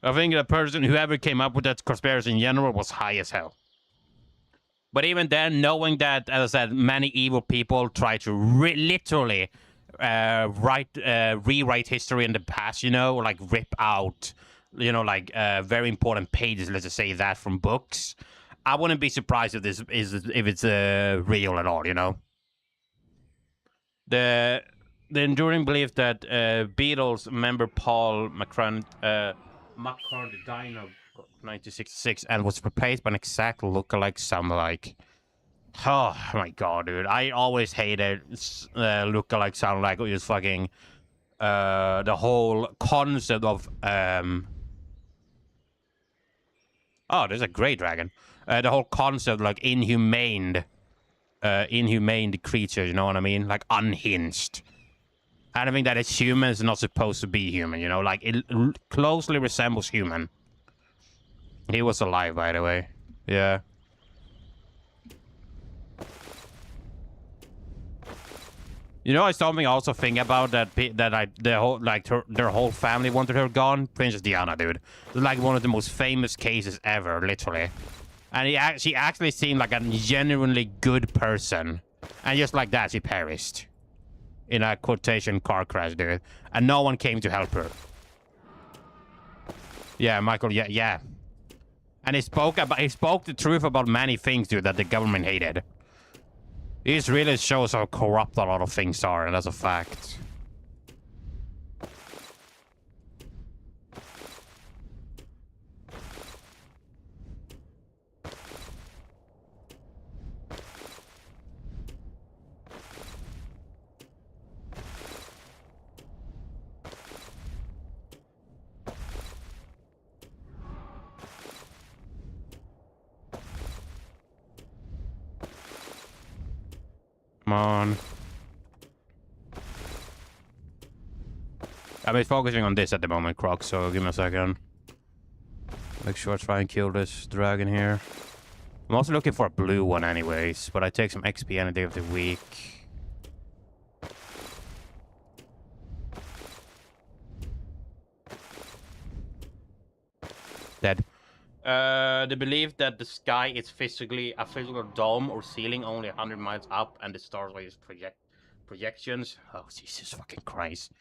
I think the person, whoever came up with that conspiracy in general, was high as hell. But even then, knowing that, as I said, many evil people try to literally rewrite history in the past, you know, like rip out, you know, like very important pages, let's just say that, from books. I wouldn't be surprised if if it's real at all, you know. The enduring belief that Beatles member Paul McCartney died of 1966 and was replaced by an exact lookalike sound like. Oh my god, dude! I always hated lookalike sound like. It was fucking the whole concept of Oh, there's a gray dragon. The whole concept, like, inhumane creatures, you know what I mean? Like, unhinged. Anything that is human is not supposed to be human, you know? Like, it closely resembles human. He was alive, by the way. Yeah. You know, I something I also think about their whole family wanted her gone. Princess Diana, dude. Like one of the most famous cases ever, literally. And she actually seemed like a genuinely good person, and just like that, she perished in a quotation car crash, dude. And no one came to help her. Yeah, Michael. Yeah. And he spoke the truth about many things, dude, that the government hated. This really shows how corrupt a lot of things are, and that's a fact. Come on. I'm focusing on this at the moment, Croc, so give me a second. Make sure I try and kill this dragon here. I'm also looking for a blue one anyways, but I take some XP any day of the week. Dead. The belief that the sky is physically a physical dome or ceiling only 100 miles up and the stars are just projections. Oh, Jesus fucking Christ.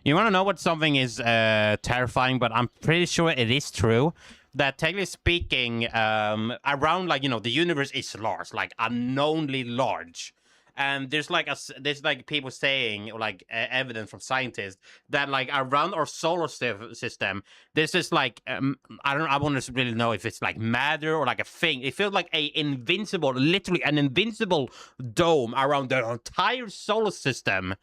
You want to know what something is terrifying, but I'm pretty sure it is true. That technically speaking, around, like, you know, the universe is large, like unknownly large. And there's like people saying, like, evidence from scientists that, like, around our solar system, this is like I want to really know if it's like matter or like a thing. It feels like literally an invincible dome around the entire solar system,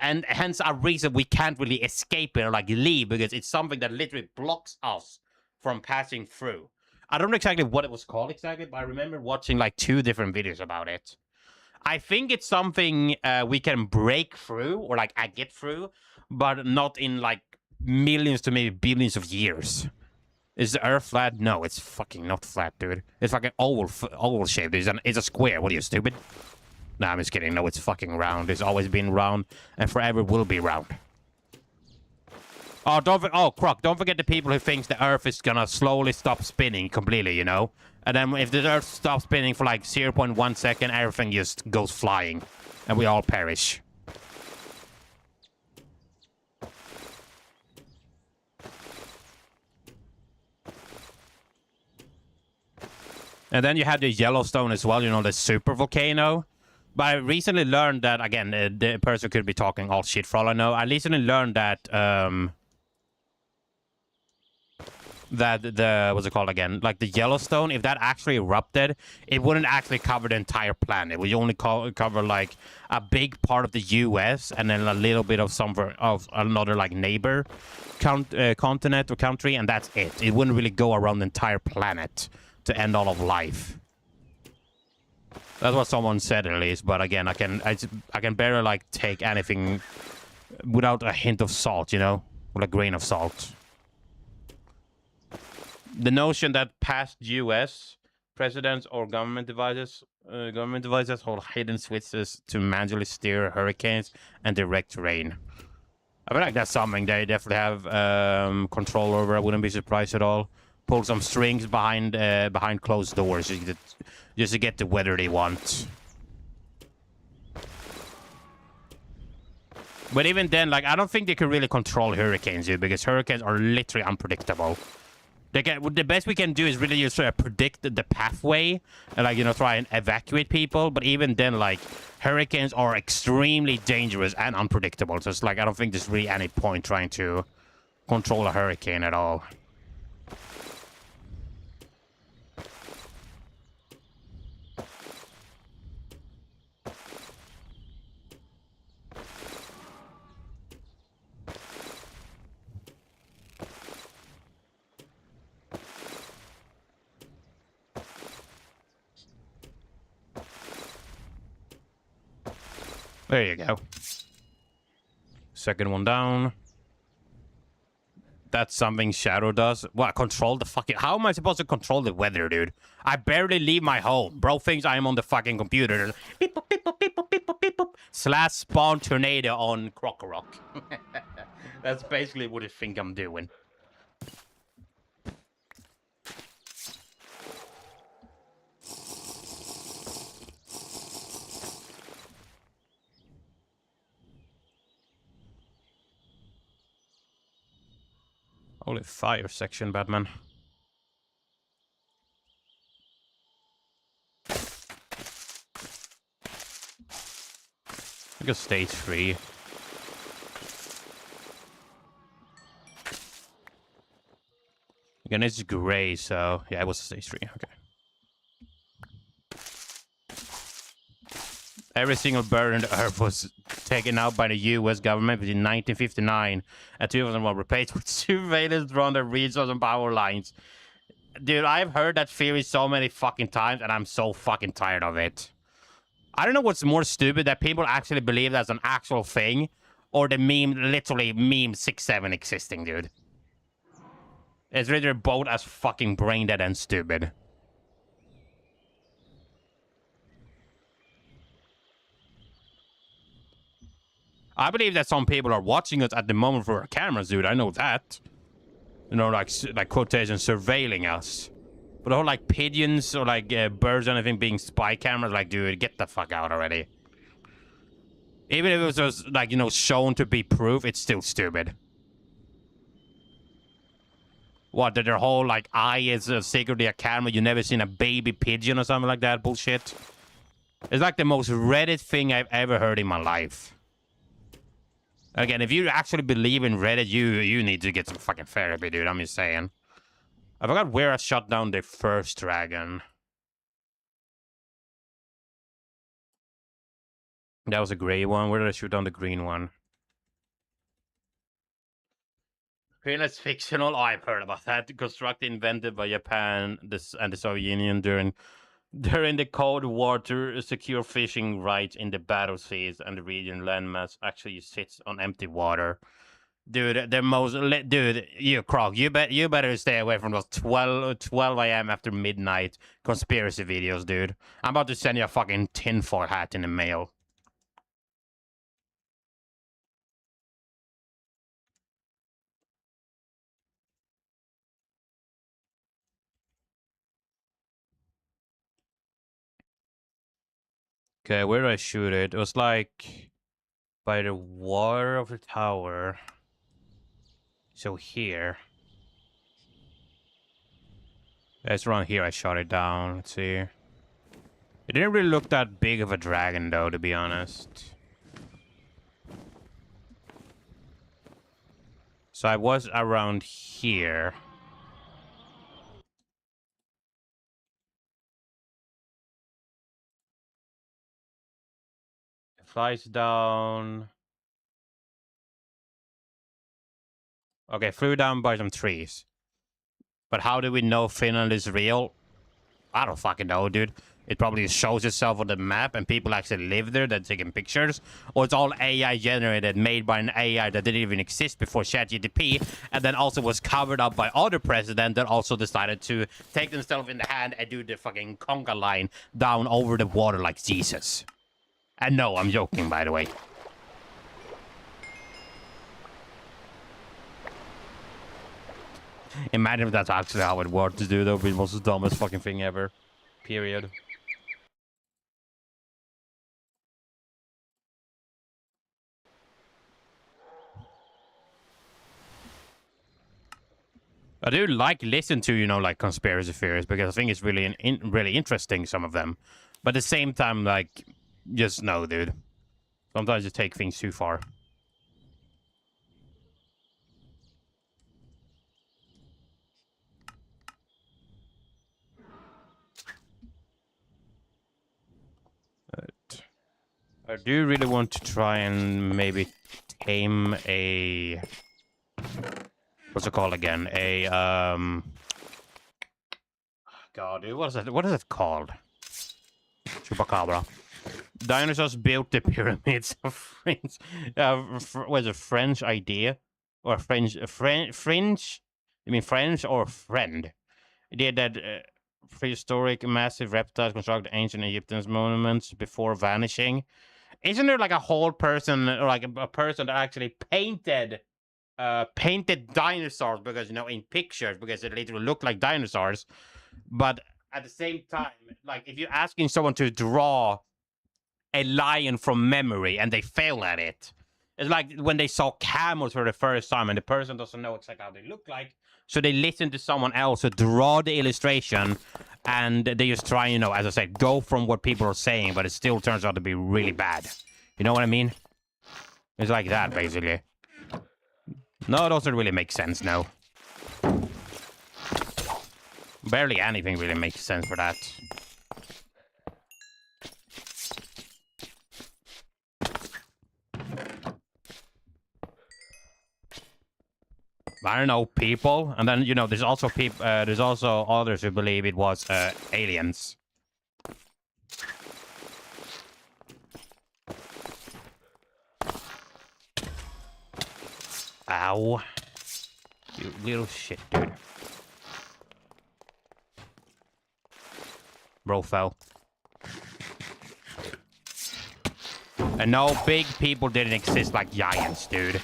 and hence a reason we can't really escape it or like leave, because it's something that literally blocks us from passing through. I don't know exactly what it was called exactly, but I remember watching like 2 different videos about it. I think it's something we can break through or like get through, but not in like millions to maybe billions of years. Is the Earth flat? No, it's fucking not flat, dude. It's fucking oval shaped. It's a square. What are you, stupid? Nah, I'm just kidding. No, it's fucking round. It's always been round and forever will be round. Oh, Croc, don't forget the people who thinks the Earth is gonna slowly stop spinning completely, you know? And then if the Earth stops spinning for like 0.1 second, everything just goes flying. And we all perish. And then you have the Yellowstone as well, you know, the super volcano. But I recently learned that, again, the person could be talking all shit for all I know. I recently learned that, what's it called again? Like the Yellowstone, if that actually erupted, it wouldn't actually cover the entire planet. It would only cover like a big part of the U.S. and then a little bit of another like neighbor continent or country, and that's it. It wouldn't really go around the entire planet to end all of life. That's what someone said at least. But again, I can barely like take anything without a hint of salt, you know, with a grain of salt. The notion that past U.S. presidents or government devices hold hidden switches to manually steer hurricanes and direct rain. I feel like that's something they definitely have control over. I wouldn't be surprised at all. Pull some strings behind closed doors just to get the weather they want. But even then, like, I don't think they can really control hurricanes, dude, because hurricanes are literally unpredictable. The best we can do is really just sort of predict the pathway and, like, you know, try and evacuate people. But even then, like, hurricanes are extremely dangerous and unpredictable. So it's like, I don't think there's really any point trying to control a hurricane at all. There you go. Second one down. That's something Shadow does. What? Control the fucking... How am I supposed to control the weather, dude? I barely leave my home. Bro thinks I am on the fucking computer. Beep, boop, beep, boop, beep, boop, beep, boop, beep, boop. Slash spawn tornado on Croc. That's basically what I think I'm doing. Holy fire section, Batman. I guess stage 3. Again, it's gray, so... Yeah, it was stage 3, okay. Every single bird on the Earth was taken out by the U.S. government between 1959 and 2001, replaced with surveillance drone that reads on power lines. Dude, I've heard that theory so many fucking times, and I'm so fucking tired of it. I don't know what's more stupid, that people actually believe that's an actual thing, or the literally meme 6-7 existing, dude. It's literally both as fucking brain dead and stupid. I believe that some people are watching us at the moment for our cameras, dude. I know that. You know, like quotation, surveilling us. But all like pigeons or like birds or anything being spy cameras, like, dude, get the fuck out already. Even if it was just, like, you know, shown to be proof, it's still stupid. What, that their whole, like, eye is secretly a camera, you never seen a baby pigeon or something like that bullshit? It's like the most Reddit thing I've ever heard in my life. Again, if you actually believe in Reddit, you need to get some fucking therapy, dude, I'm just saying. I forgot where I shot down the first dragon. That was a gray one. Where did I shoot down the green one? Greenland's fictional. Oh, I've heard about that. Constructed, invented by Japan and the Soviet Union during the Cold War to secure fishing rights in the battlefields and the region landmass actually sits on empty water. Dude, you Croc, you better stay away from those 12 a.m. after midnight conspiracy videos, dude. I'm about to send you a fucking tinfoil hat in the mail. Okay, where did I shoot it? It was like by the water of the tower. So here. It's around here I shot it down. Let's see. It didn't really look that big of a dragon though, to be honest. So I was around here. It flies down. Okay, flew down by some trees. But how do we know Finland is real? I don't fucking know, dude. It probably shows itself on the map and people actually live there, they're taking pictures. Or it's all AI generated, made by an AI that didn't even exist before ChatGPT, and then also was covered up by other presidents that also decided to take themselves in the hand and do the fucking conga line down over the water like Jesus. And no, I'm joking, by the way. Imagine if that's actually how it worked, dude. That would be the most dumbest fucking thing ever. Period. I do like listen to, you know, like conspiracy theories because I think it's really really interesting, some of them. But at the same time, like, just no, dude. Sometimes you take things too far. I do really want to try and maybe tame a... What's it called again? A, God, dude, what is it called? Chupacabra. Dinosaurs built the pyramids of French... was it French idea? Or French... French? You mean French or friend? They did that... prehistoric massive reptiles construct ancient Egyptian monuments before vanishing. Isn't there like a whole person, or like a person that actually painted dinosaurs because, you know, in pictures, because it literally looked like dinosaurs, but at the same time, like, if you're asking someone to draw a lion from memory and they fail at it, it's like when they saw camels for the first time and the person doesn't know exactly how they look like, so they listen to someone else to draw the illustration, and they just try, you know, as I said, go from what people are saying, but it still turns out to be really bad. You know what I mean? It's like that, basically. No, it doesn't really make sense, no. Barely anything really makes sense for that. I don't know, people, and then, you know, there's also people. There's also others who believe it was aliens. Ow! You little shit, dude. Bro fell. And no, big people didn't exist like giants, dude.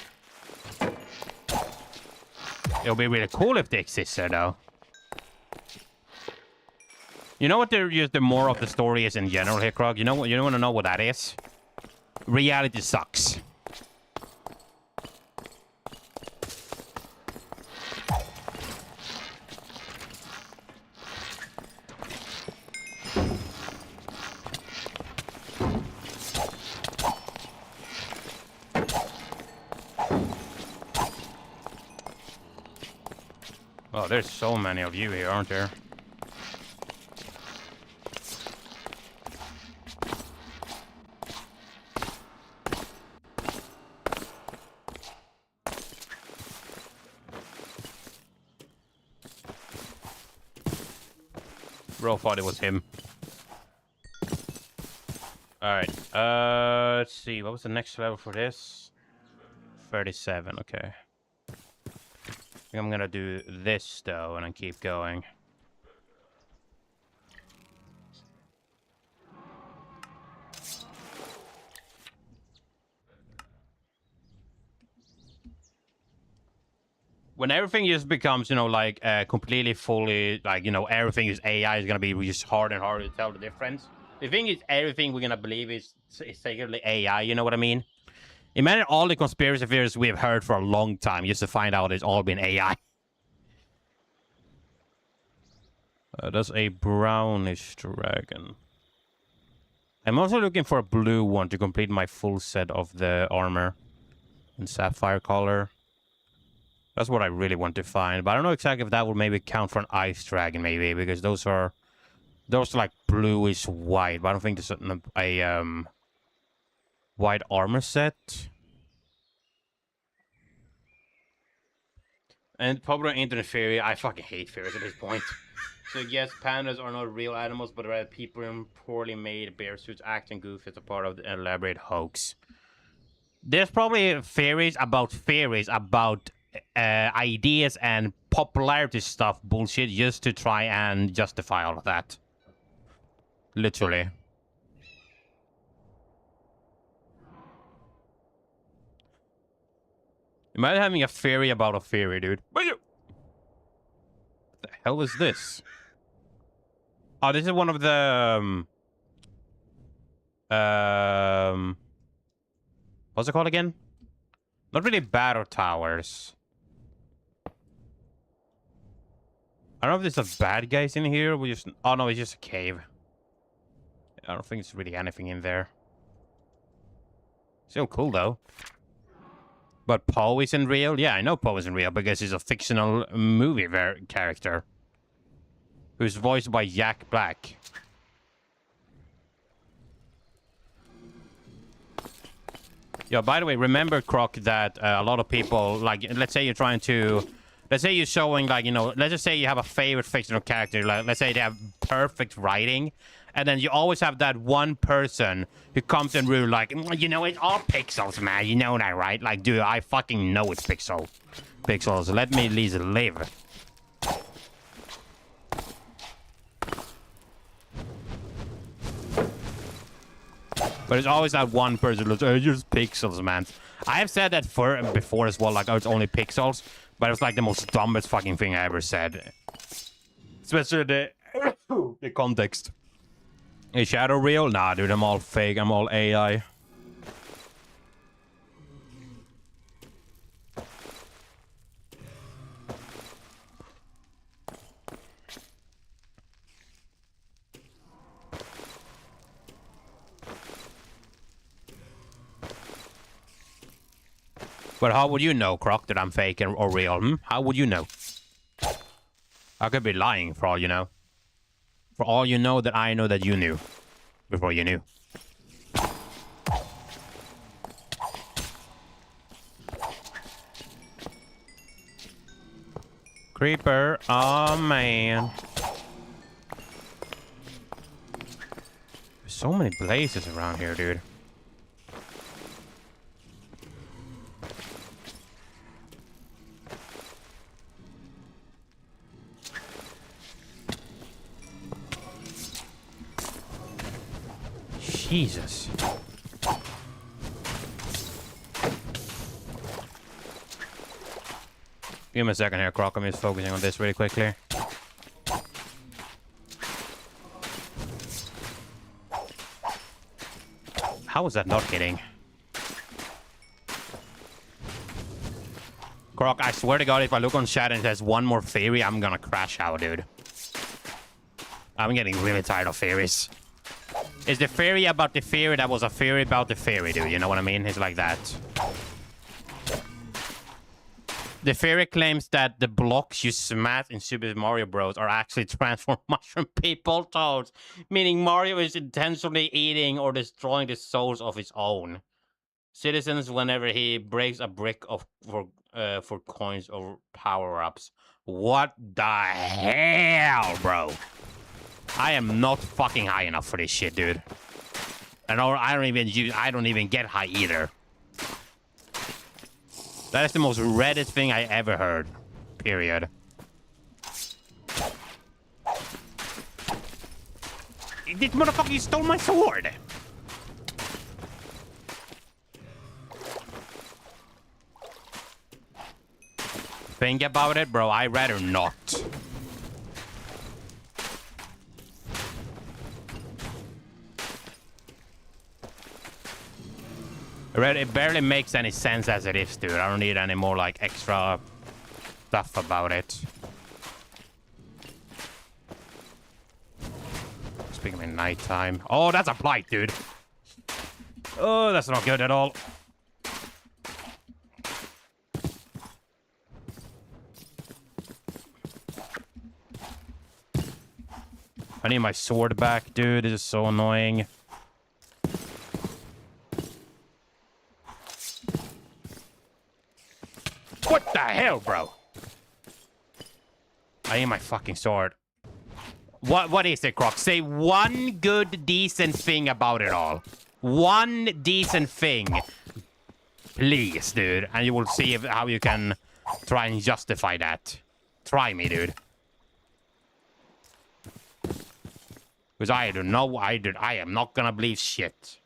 It would be really cool if they existed, though. You know what the more of the story is in general here, Krog? You know what? You want to know what that is? Reality sucks. Oh, there's so many of you here, aren't there? Bro thought it was him. Alright, let's see. What was the next level for this? 37, okay. I think I'm gonna do this, though, and then keep going. When everything just becomes, you know, like, completely fully, like, you know, everything is AI, is gonna be just harder and harder to tell the difference. The thing is, everything we're gonna believe is secretly AI, you know what I mean? Imagine all the conspiracy theories we have heard for a long time just to find out it's all been AI. That's a brownish dragon. I'm also looking for a blue one to complete my full set of the armor in sapphire color. That's what I really want to find, but I don't know exactly if that would maybe count for an ice dragon, maybe, because those are like bluish white, but I don't think there's a white armor set. And popular internet theory, I fucking hate theories at this point. So yes, pandas are not real animals, but rather people in poorly made bear suits acting goofy as a part of the elaborate hoax. There's probably theories about ideas and popularity stuff bullshit just to try and justify all of that. Literally. Imagine having a theory about a theory, dude. What the hell is this? Oh, this is one of the... what's it called again? Not really battle towers. I don't know if there's a bad guys in here. We just... Oh, no, it's just a cave. I don't think there's really anything in there. Still cool, though. But Poe isn't real? Yeah, I know Poe isn't real because he's a fictional movie character. Who's voiced by Jack Black. Yeah, by the way, remember, Croc, that a lot of people, like, let's say you're trying to... Let's say you're showing, like, you know, let's just say you have a favorite fictional character. Like, let's say they have perfect writing. And then you always have that one person who comes and really like, you know, it's all pixels, man. You know that, right? Like, dude, I fucking know it's pixels. Let me at least live. But it's always that one person who's like, oh, just pixels, man. I have said that before as well, like, oh, it's only pixels. But it was like the most dumbest fucking thing I ever said. Especially the context. Is Shadow real? Nah, dude, I'm all fake. I'm all AI. But how would you know, Croc, that I'm fake or real? Hmm? How would you know? I could be lying for all you know. For all you know that I know that you knew. Before you knew. Creeper. Oh, man. There's so many blazes around here, dude. Jesus. Give me a second here, Croc. I'm just focusing on this really quickly. How is that not hitting? Croc, I swear to God, if I look on chat and it says one more fairy, I'm gonna crash out, dude. I'm getting really tired of fairies. Is the fairy about the fairy that was a fairy about the fairy, dude? You know what I mean? It's like that. The fairy claims that the blocks you smash in Super Mario Bros. Are actually transformed mushroom people toads, meaning Mario is intentionally eating or destroying the souls of his own citizens whenever he breaks a brick for coins or power-ups. What the hell, bro? I am not fucking high enough for this shit, dude. And I don't even get high either. That is the most Reddit thing I ever heard. Period. This motherfucker stole my sword. Think about it, bro. I'd rather not. It barely makes any sense as it is, dude. I don't need any more, like, extra stuff about it. Speaking of nighttime. Oh, that's a blight, dude. Oh, that's not good at all. I need my sword back, dude. This is so annoying. What the hell, bro? I need my fucking sword. What is it, Croc? Say one good, decent thing about it all. One decent thing. Please, dude. And you will see how you can try and justify that. Try me, dude. Because I don't know. I am not gonna believe shit.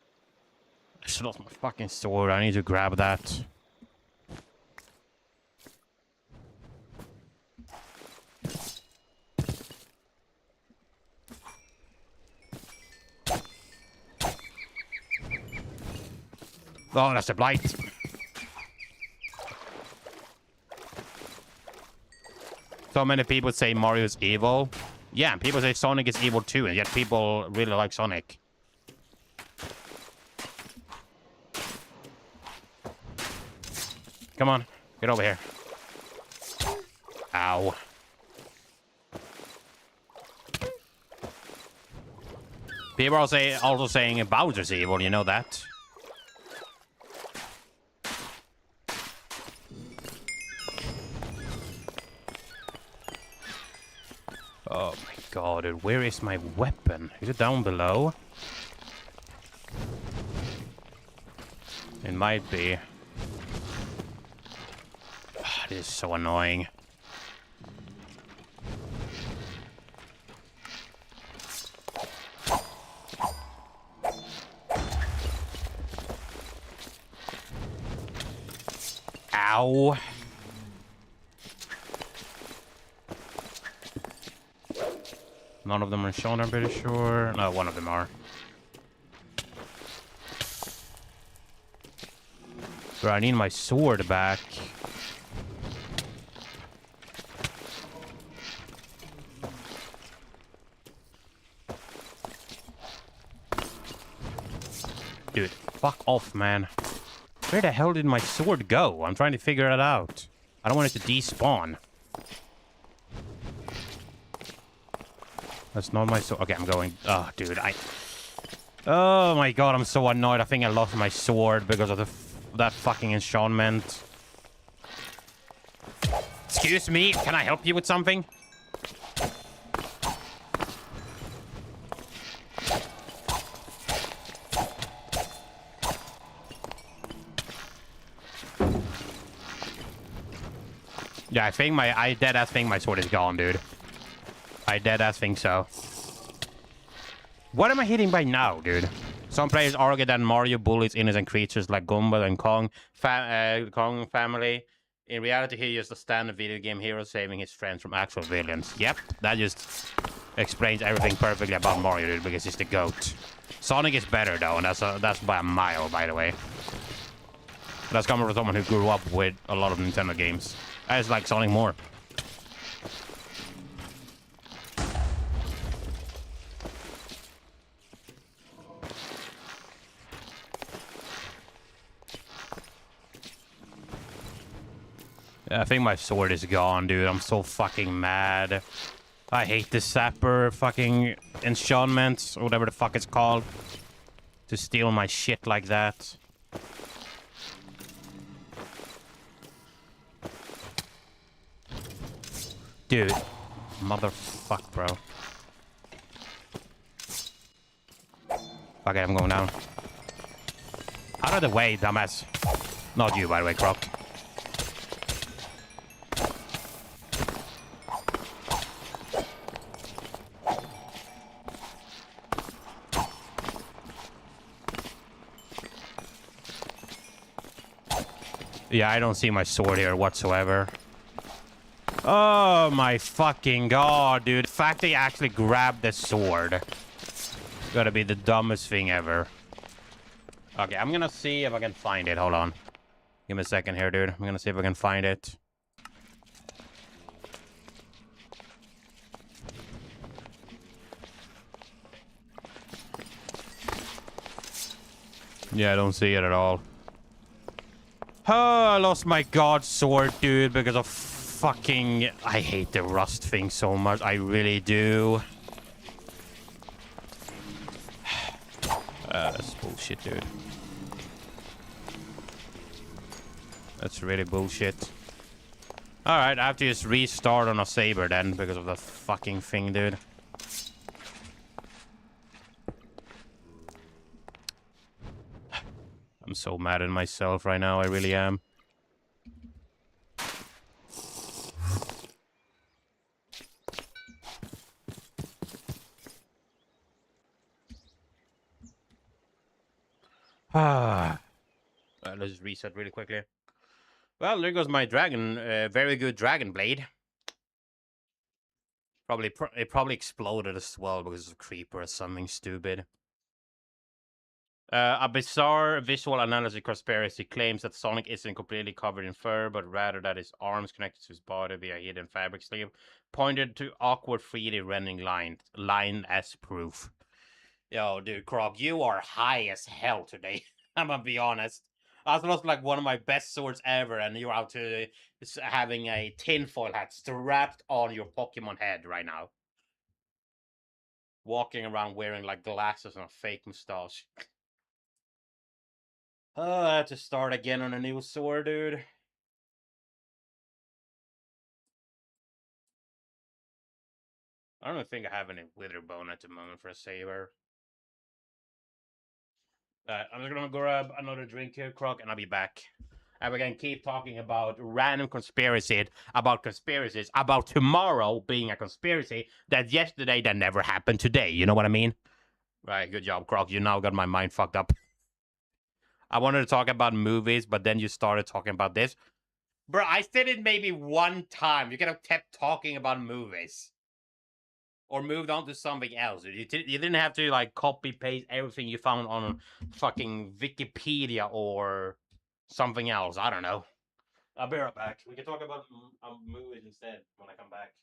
I just lost my fucking sword. I need to grab that. Oh, that's a blight. So many people say Mario is evil. Yeah, and people say Sonic is evil too, and yet people really like Sonic. Come on, get over here. Ow. People are also saying Bowser's evil, you know that? Oh my god, dude. Where is my weapon? Is it down below? It might be. This is so annoying. Ow. None of them are shown, I'm pretty sure. No, one of them are. Bro, I need my sword back. Dude, fuck off, man. Where the hell did my sword go? I'm trying to figure it out. I don't want it to despawn. That's not my sword. Okay, I'm going. Oh, dude, oh my god, I'm so annoyed. I think I lost my sword because of that fucking enchantment. Excuse me, can I help you with something? Yeah, I think I deadass think my sword is gone, dude. I deadass think so. What am I hitting by now, dude? Some players argue that Mario bullies innocent creatures like Gumball and Kong family In reality, he's just a standard video game hero saving his friends from actual villains. Yep, that just explains everything perfectly about Mario, dude, because he's the GOAT. Sonic is better, though, and that's by a mile, by the way. That's coming from someone who grew up with a lot of Nintendo games. I just like Sonic more. Yeah, I think my sword is gone, dude. I'm so fucking mad. I hate this sapper fucking enchantment, or whatever the fuck it's called. To steal my shit like that. Dude. Motherfuck, bro. Okay, I'm going down. Out of the way, dumbass. Not you, by the way, Croc. Yeah, I don't see my sword here whatsoever. Oh my fucking god, dude. The fact they actually grabbed the sword. Gotta be the dumbest thing ever. Okay, I'm gonna see if I can find it. Hold on. Give me a second here, dude. I'm gonna see if I can find it. Yeah, I don't see it at all. Oh, I lost my god sword, dude, because of fucking... I hate the rust thing so much. I really do. That's bullshit, dude. That's really bullshit. Alright, I have to just restart on a saber then, because of the fucking thing, dude. I'm so mad at myself right now, I really am. Let's reset really quickly. Well, there goes my dragon, very good dragon blade. It probably exploded as well because of creeper or something stupid. A bizarre visual analysis conspiracy claims that Sonic isn't completely covered in fur, but rather that his arms connected to his body via a hidden fabric sleeve, pointed to awkward 3D rendering line as proof. Yo, dude, Croc, you are high as hell today. I'm gonna be honest. I lost like one of my best swords ever, and you're out to having a tinfoil hat strapped on your Pokemon head right now. Walking around wearing like glasses and a fake mustache. I have to start again on a new sword, dude. I don't think I have any witherbone at the moment for a saber. I'm just gonna grab another drink here, Croc, and I'll be back. And we're gonna keep talking about random conspiracies, about tomorrow being a conspiracy that yesterday that never happened today. You know what I mean? Right, good job, Croc. You now got my mind fucked up. I wanted to talk about movies, but then you started talking about this. Bro, I said it maybe one time. You could have kept talking about movies. Or moved on to something else. You didn't have to, like, copy-paste everything you found on fucking Wikipedia or something else. I don't know. I'll be right back. We can talk about movies instead when I come back.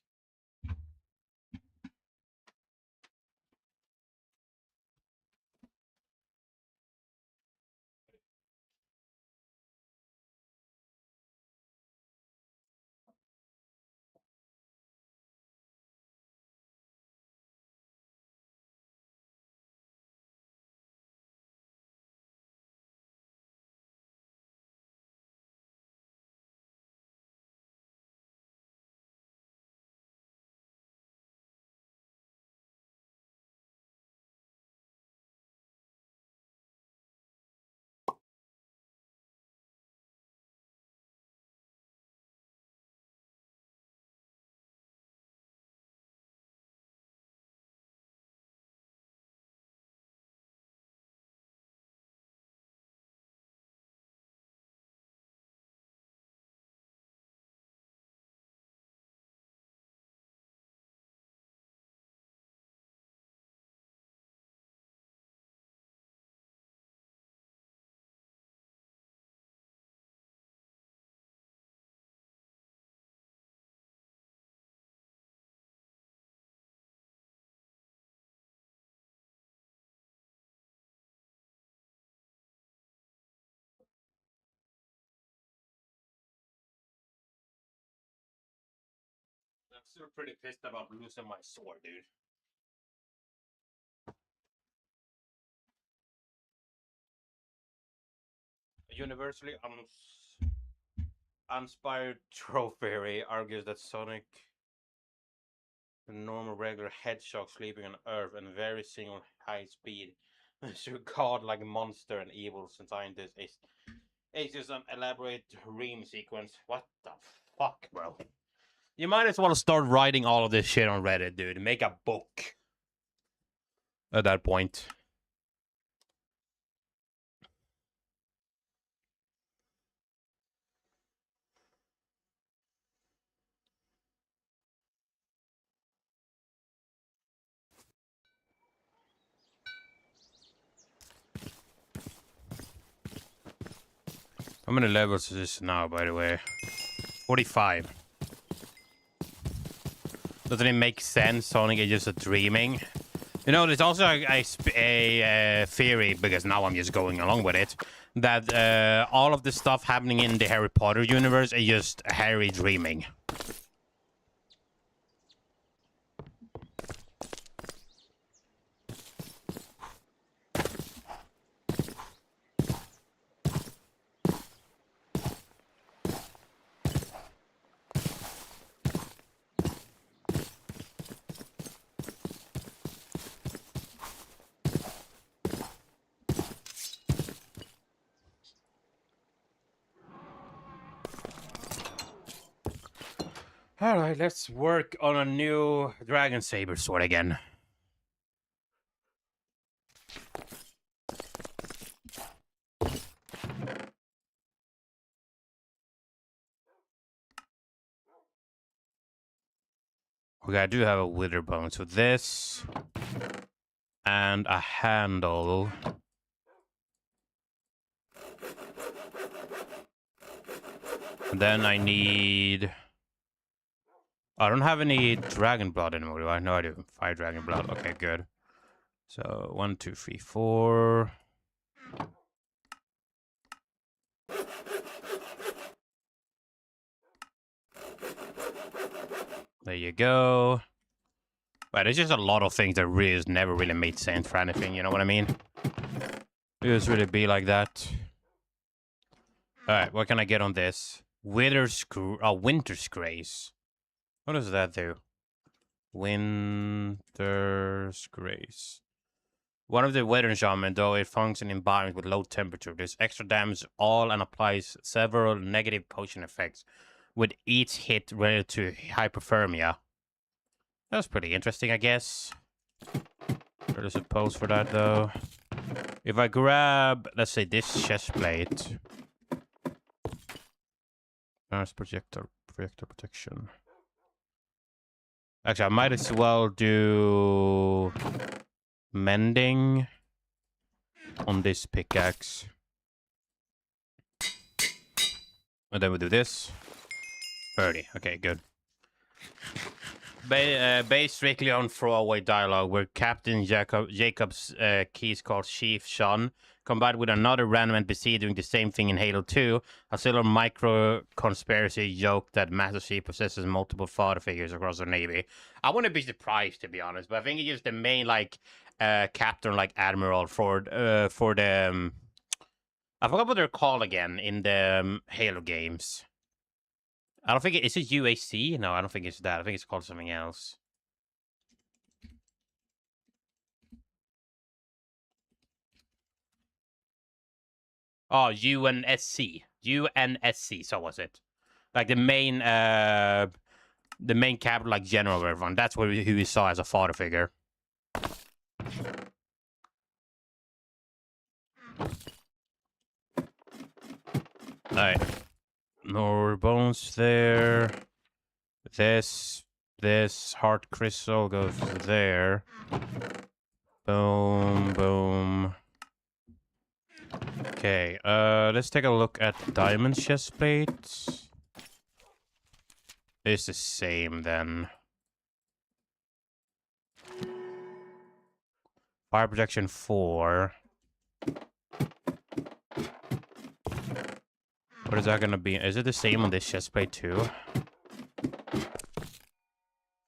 still pretty pissed about losing my sword, dude. Universally uninspired trophy argues that Sonic, a normal regular hedgehog sleeping on Earth and very single high speed, is a godlike monster and evil scientist. It's just an elaborate dream sequence. What the fuck, bro? You might as well start writing all of this shit on Reddit, dude. Make a book. At that point. How many levels is this now, by the way? 45. Doesn't it make sense? Sonic is just a dreaming. You know, there's also a theory, because now I'm just going along with it, that all of the stuff happening in the Harry Potter universe is just Harry dreaming. Alright, let's work on a new Dragon Saber sword again. Okay, I do have a wither bone, so this and a handle. And then I need... I don't have any dragon blood anymore, do I? No, I do. 5 dragon blood. Okay, good. So, 1, 2, 3, 4. There you go. But there's just a lot of things that really has never really made sense for anything, you know what I mean? It just really be like that. Alright, what can I get on this? Winter's Grace. What does that do? Winter's Grace. One of the weather shaman, though it functions in environments with low temperature. There's extra damage all and applies several negative potion effects with each hit related to hypothermia. That's pretty interesting, I guess. There's a pose for that, though. If I grab, let's say, this chest plate. Projector protection. Actually, I might as well do mending on this pickaxe. And then we do this. 30. Okay, good. Based strictly on throwaway dialogue, where Captain Jacob's keys called Chief Sean, combined with another random NPC doing the same thing in Halo 2, a similar micro-conspiracy joke that Master Chief possesses multiple father figures across the Navy. I wouldn't be surprised, to be honest, but I think he's the main, like, captain, like, admiral for the... I forgot what they're called again in the Halo games. I don't think is it UAC? No, I don't think it's that. I think it's called something else. Oh, UNSC. UNSC, so was it. Like the main capital, like general of everyone. That's who we saw as a father figure. Alright. More bones there. This heart crystal goes there. Boom, boom. Okay, let's take a look at diamond chest plates. It's the same then. Fire protection 4. What is that gonna be? Is it the same on this chest plate too?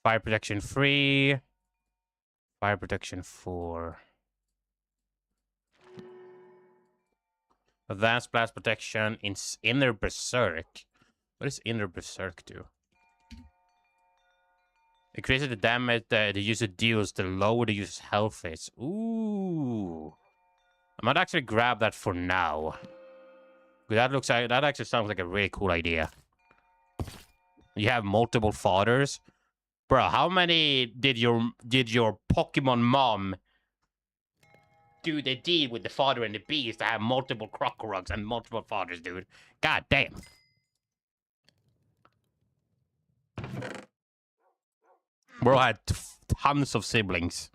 Fire protection 3. Fire protection 4. Advanced blast protection in inner berserk. What does inner berserk do? Increases the damage that the user deals the lower the user's health is. Ooh. I might actually grab that for now. That looks like, that actually sounds like a really cool idea. You have multiple fathers. Bro, how many did your Pokemon mom do the deed with the father and the beast to have multiple Krokorugs and multiple fathers, dude? God damn. Bro had tons of siblings.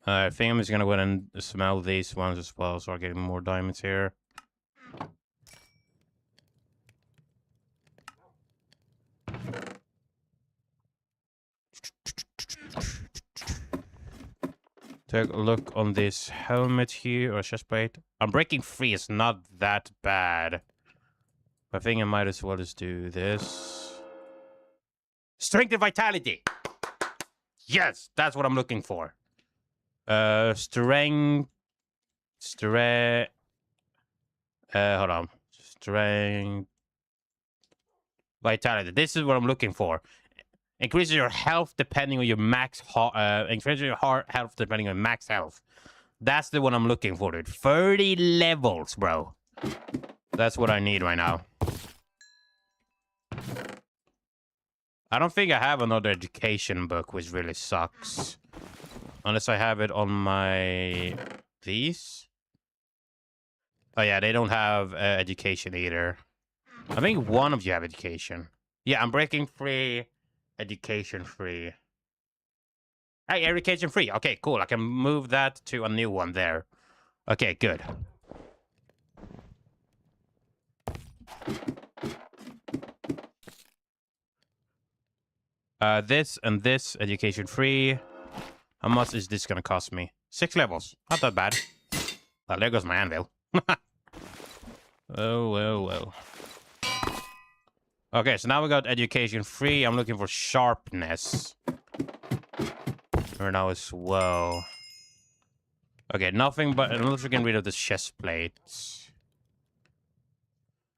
I think I'm just gonna go ahead and smell these ones as well, so I'm getting more diamonds here. Take a look on this helmet here, or chest plate. I'm breaking free, it's not that bad. I think I might as well just do this. Strength and vitality! Yes, that's what I'm looking for. Strength... hold on. Strength... Vitality. This is what I'm looking for. Increases your health depending on your max... increases your health depending on max health. That's the one I'm looking for, dude. 30 levels, bro. That's what I need right now. I don't think I have another education book, which really sucks. Unless I have it on my... These? Oh yeah, they don't have education either. I think one of you have education. Yeah, I'm breaking free. Education free. Hey, education free. Okay, cool. I can move that to a new one there. Okay, good. This and this, education free. How much is this gonna cost me? 6 levels. Not that bad. Well, there goes my anvil. Oh, well, well. Okay, so now we got education free. I'm looking for sharpness. For now as well. Okay, nothing but... Unless we can rid of the chest plates.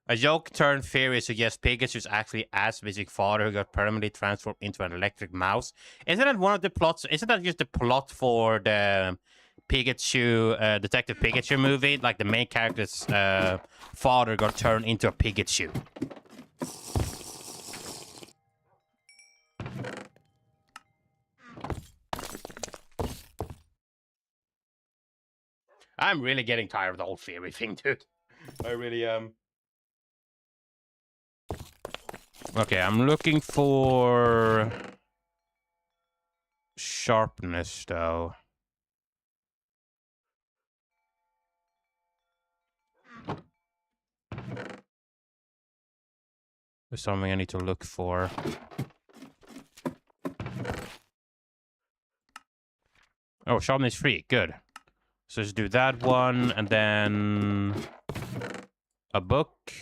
A joke turned theory suggests Pikachu's actually Ash's basic father who got permanently transformed into an electric mouse. Isn't that one of the plots? Isn't that just the plot for the Pikachu, Detective Pikachu movie? Like the main character's father got turned into a Pikachu. I'm really getting tired of the whole theory thing, dude. I really am. Okay, I'm looking for sharpness, though. There's something I need to look for. Oh, sharpness free. Good. So let's do that one, and then a book.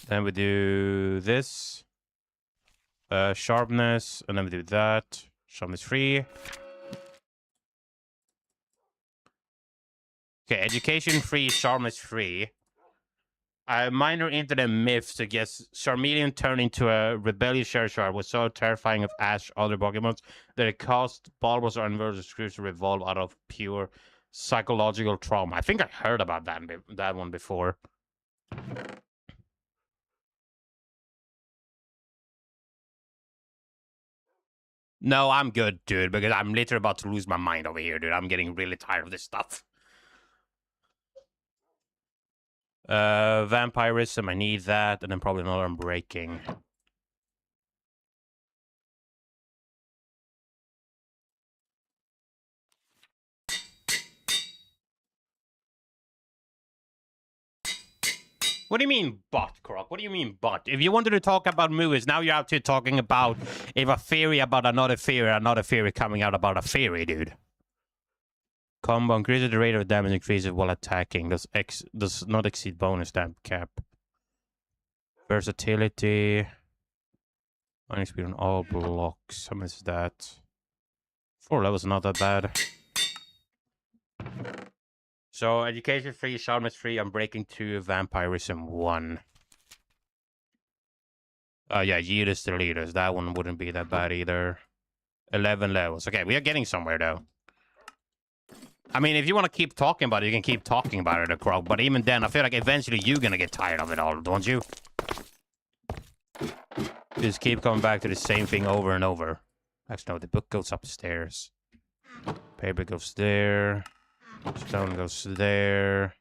Then we do this. Sharpness, and then we do that. Sharpness free. Okay, education free, sharpness free. A minor internet myth suggests Charmeleon turned into a rebellious Charizard was so terrifying of Ash's other Pokemon that it caused Bulbasaur and Venusaur to revolve out of pure psychological trauma. I think I heard about that one before. No, I'm good, dude, because I'm literally about to lose my mind over here, dude. I'm getting really tired of this stuff. Vampirism, I need that, and then probably another unbreaking. What do you mean, bot, Croc? What do you mean, bot? If you wanted to talk about movies, now you're out here talking about if a theory about another theory coming out about a theory, dude. Combo increases the rate of damage increases while attacking. Does not exceed bonus damage cap. Versatility. Mining speed on all blocks. How much is that? 4 levels, not that bad. So, education 3, sharpness 3, unbreaking 2, vampirism 1. Yeah, years to leaders. That one wouldn't be that bad either. 11 levels. Okay, we are getting somewhere though. I mean, if you want to keep talking about it, you can keep talking about it, Croc. But even then, I feel like eventually you're gonna get tired of it all, don't you? Just keep coming back to the same thing over and over. Actually, no, the book goes upstairs. Paper goes there. Stone goes there.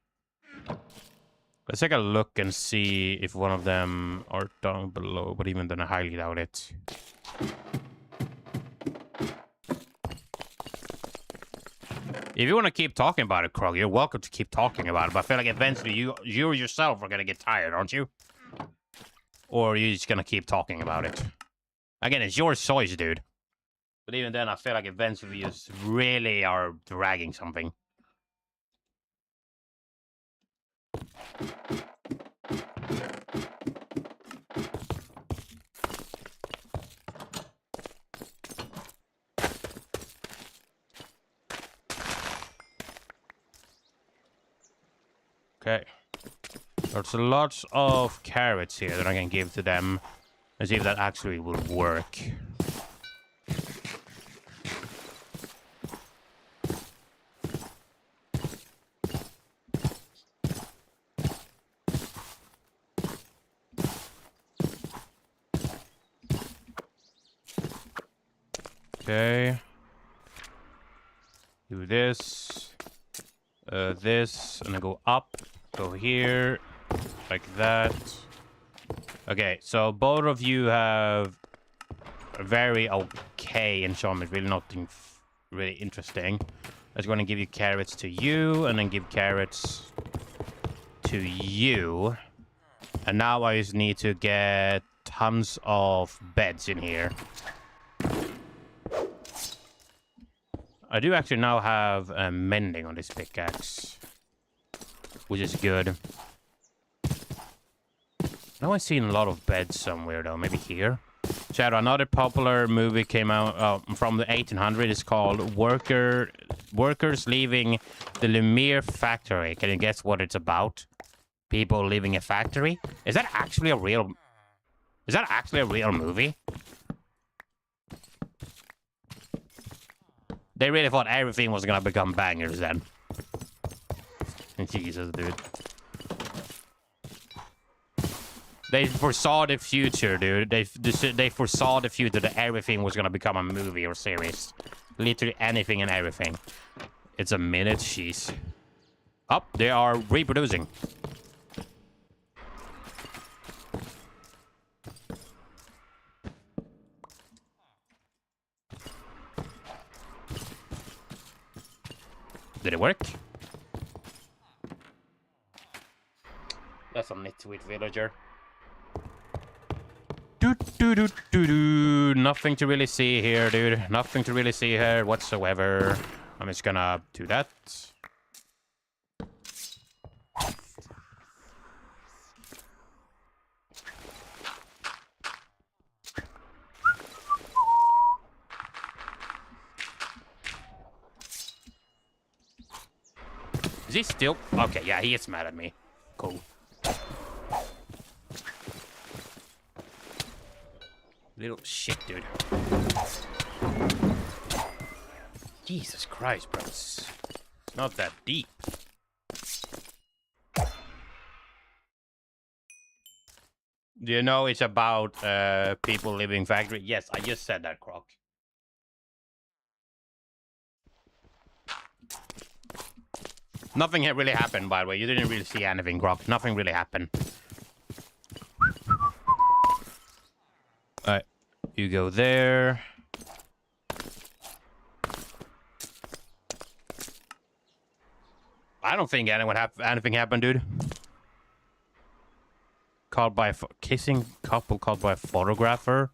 Let's take a look and see if one of them are down below, but even then I highly doubt it. If you want to keep talking about it, Krog, you're welcome to keep talking about it, but I feel like eventually you yourself are going to get tired, aren't you? Or you're just going to keep talking about it. Again, it's your choice, dude. But even then, I feel like eventually you just really are dragging something. Okay. There's lots of carrots here that I can give to them. Let's see if that actually will work. Okay. Do this. This, and then go up. Go here. Like that. Okay, so both of you have a very okay enchantment. Really nothing really interesting. I was going to give you carrots to you, and then give carrots to you. And now I just need to get tons of beds in here. I do actually now have mending on this pickaxe, which is good. Now I've seen a lot of beds somewhere, though. Maybe here. Shadow, another popular movie came out from the 1800s. It's called Workers Leaving the Lumiere Factory. Can you guess what it's about? People leaving a factory? Is that actually a real... Is that actually a real movie? They really thought everything was gonna become bangers then. Jesus, dude. They foresaw the future, dude. They foresaw the future that everything was gonna become a movie or series. Literally anything and everything. It's a minute, jeez. Oh, they are reproducing. Did it work? That's a nitwit villager. Nothing to really see here, dude. Nothing to really see here whatsoever. I'm just gonna do that. Is he still? Okay, yeah, he is mad at me. Cool. Little shit, dude. Jesus Christ, bro. It's not that deep. Do you know it's about people leaving factory? Yes, I just said that, Croc. Nothing had really happened, by the way. You didn't really see anything, Croc. Nothing really happened. Alright. You go there. I don't think anything happened, dude. Caught by a kissing couple caught by a photographer.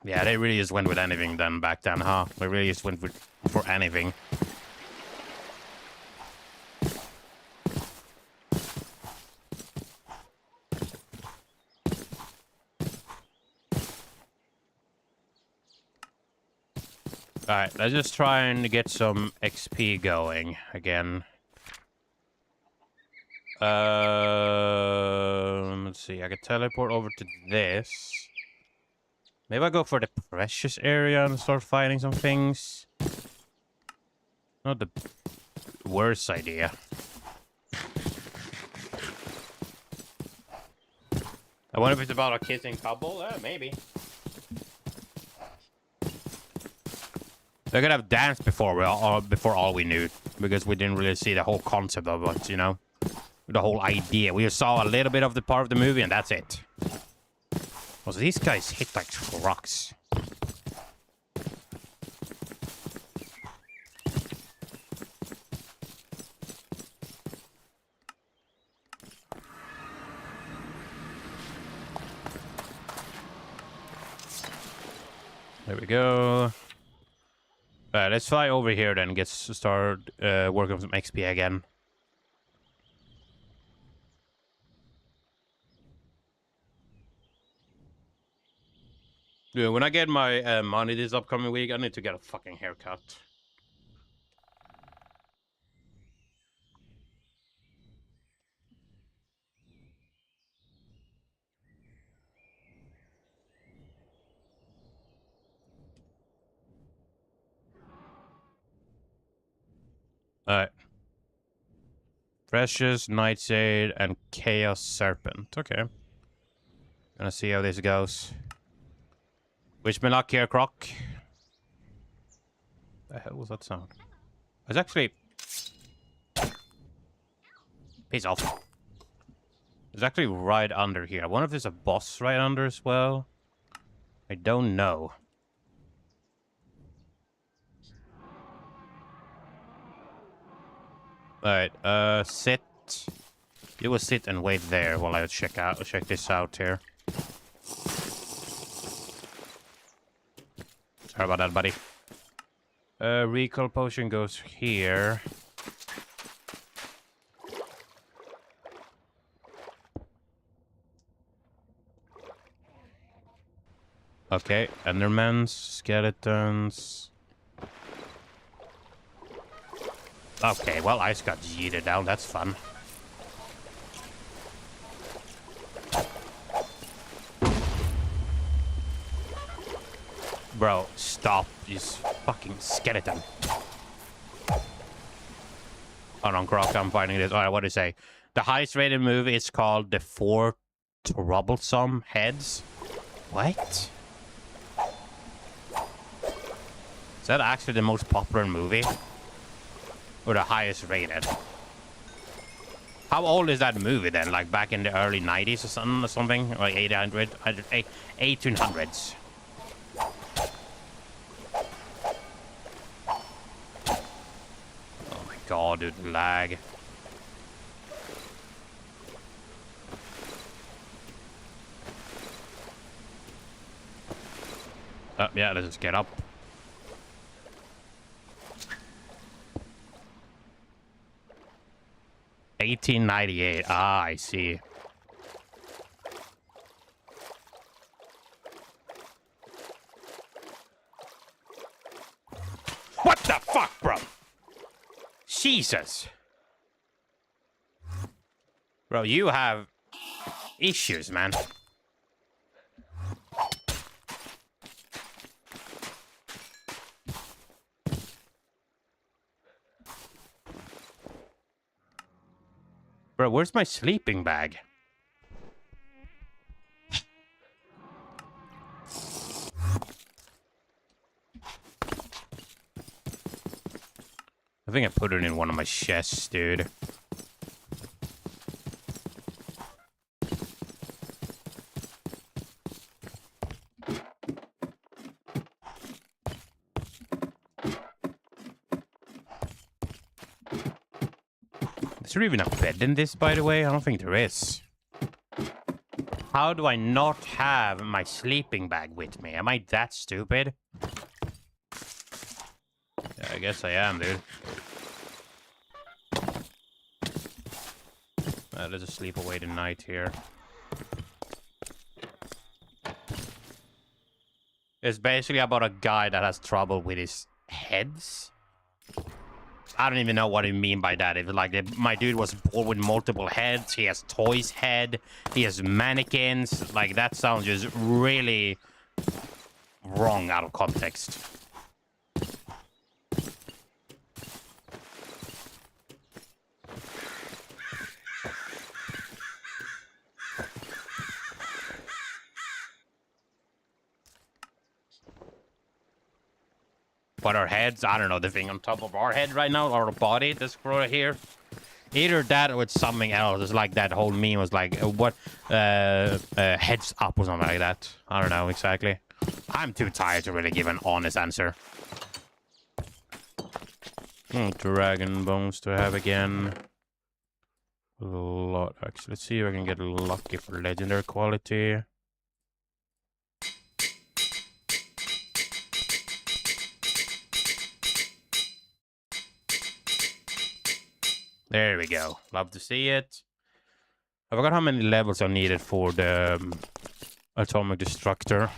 Yeah, they really just went with anything then back then, huh? They really just went for anything. Alright, let's just try and get some XP going again. Let's see. I can teleport over to this. Maybe I go for the precious area and start fighting some things. Not the worst idea. I wonder if it's about a kissing couple. Maybe. They're gonna have danced before all we knew, because we didn't really see the whole concept of it, you know, the whole idea. We just saw a little bit of the part of the movie, and that's it. Also, these guys hit like trucks. There we go. Let's fly over here then, start working on some XP again. Yeah, when I get my money this upcoming week, I need to get a fucking haircut. Alright. Precious, Nightshade, and Chaos Serpent. Okay. Gonna see how this goes. Wish me luck here, Croc. The hell was that sound? It's actually... Piss off. It's actually right under here. I wonder if there's a boss right under as well. I don't know. Alright, sit. You will sit and wait there while I check this out here. Sorry about that, buddy. Recall potion goes here. Okay, Endermans, skeletons. Okay, well, ice got yeeted down. That's fun. Bro, stop. You fucking skeleton. Hold on, Croc, I'm finding this. Alright, what do you say? The highest rated movie is called The Four Troublesome Heads. What? Is that actually the most popular movie? Or the highest rated? How old is that movie then? Like back in the early 90s or something? Like 1800s. Oh my god, dude, lag. Yeah, let's just get up. $18.98. Ah, I see. What the fuck, bro? Jesus. Bro, you have issues, man. Bro, where's my sleeping bag? I think I put it in one of my chests, dude. Is there even a bed in this, by the way? I don't think there is. How do I not have my sleeping bag with me? Am I that stupid? Yeah, I guess I am, dude. Let's just sleep away the night here. It's basically about a guy that has trouble with his heads? I don't even know what you mean by that. If like my dude was born with multiple heads, he has toys head, he has mannequins. Like that sounds just really wrong out of context. But our heads, I don't know, the thing on top of our head right now, our body, this right here. Either that or it's something else. It's like that whole meme was like, heads up or something like that. I don't know exactly. I'm too tired to really give an honest answer. Dragon bones to have again. A lot, actually. Let's see if I can get lucky for legendary quality. There we go. Love to see it. I forgot how many levels are needed for the atomic destructor.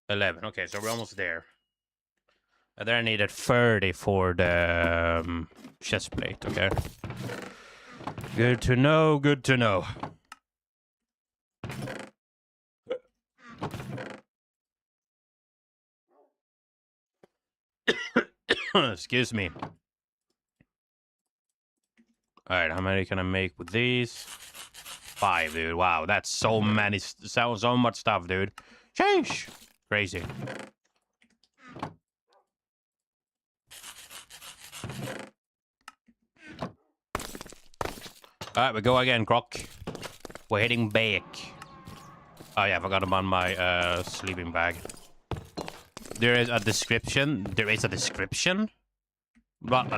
11. Okay, so we're almost there. And then I needed 30 for the chest plate. Okay. Good to know. Good to know. Excuse me. Alright, how many can I make with these? 5, dude. Wow, that's so many, so much stuff, dude. Sheesh. Crazy. Alright, we go again, Croc. We're heading back. Oh yeah, I forgot about my sleeping bag. There is a description. There is a description? What,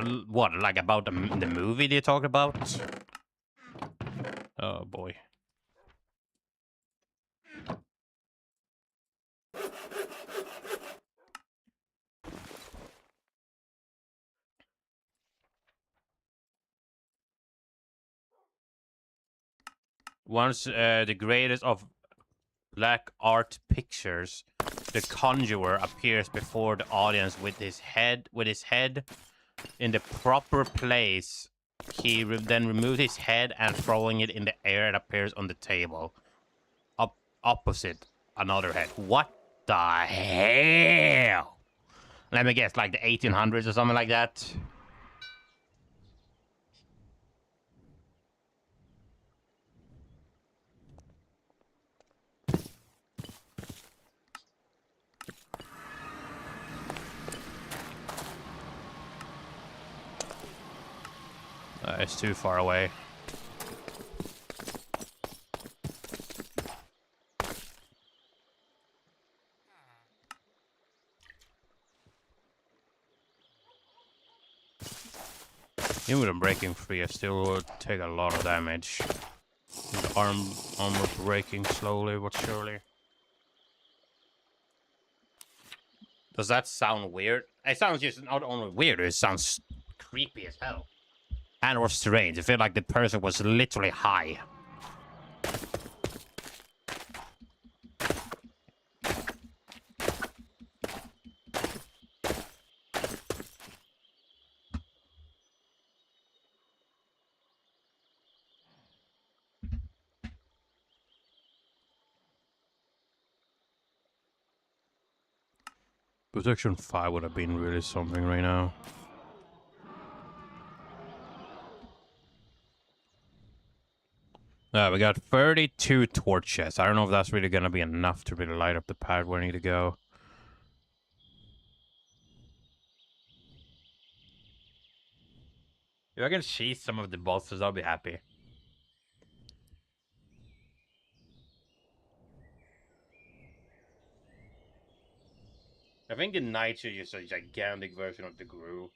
like about the movie they talked about? Oh boy. Once the greatest of black art pictures, the conjurer appears before the audience with his head in the proper place. He then removes his head and throwing it in the air, it appears on the table. Opposite another head. What the hell? Let me guess, like the 1800s or something like that. It's too far away. Even with them breaking free, I still would take a lot of damage. The armor breaking slowly but surely. Does that sound weird? It sounds just not only weird, it sounds creepy as hell. And or strange. I feel like the person was literally high. Protection 5 would have been really something right now. We got 32 torches. I don't know if that's really gonna be enough to really light up the pad where I need to go. If I can see some of the bosses, I'll be happy. I think the Knights are just a gigantic version of the Gru.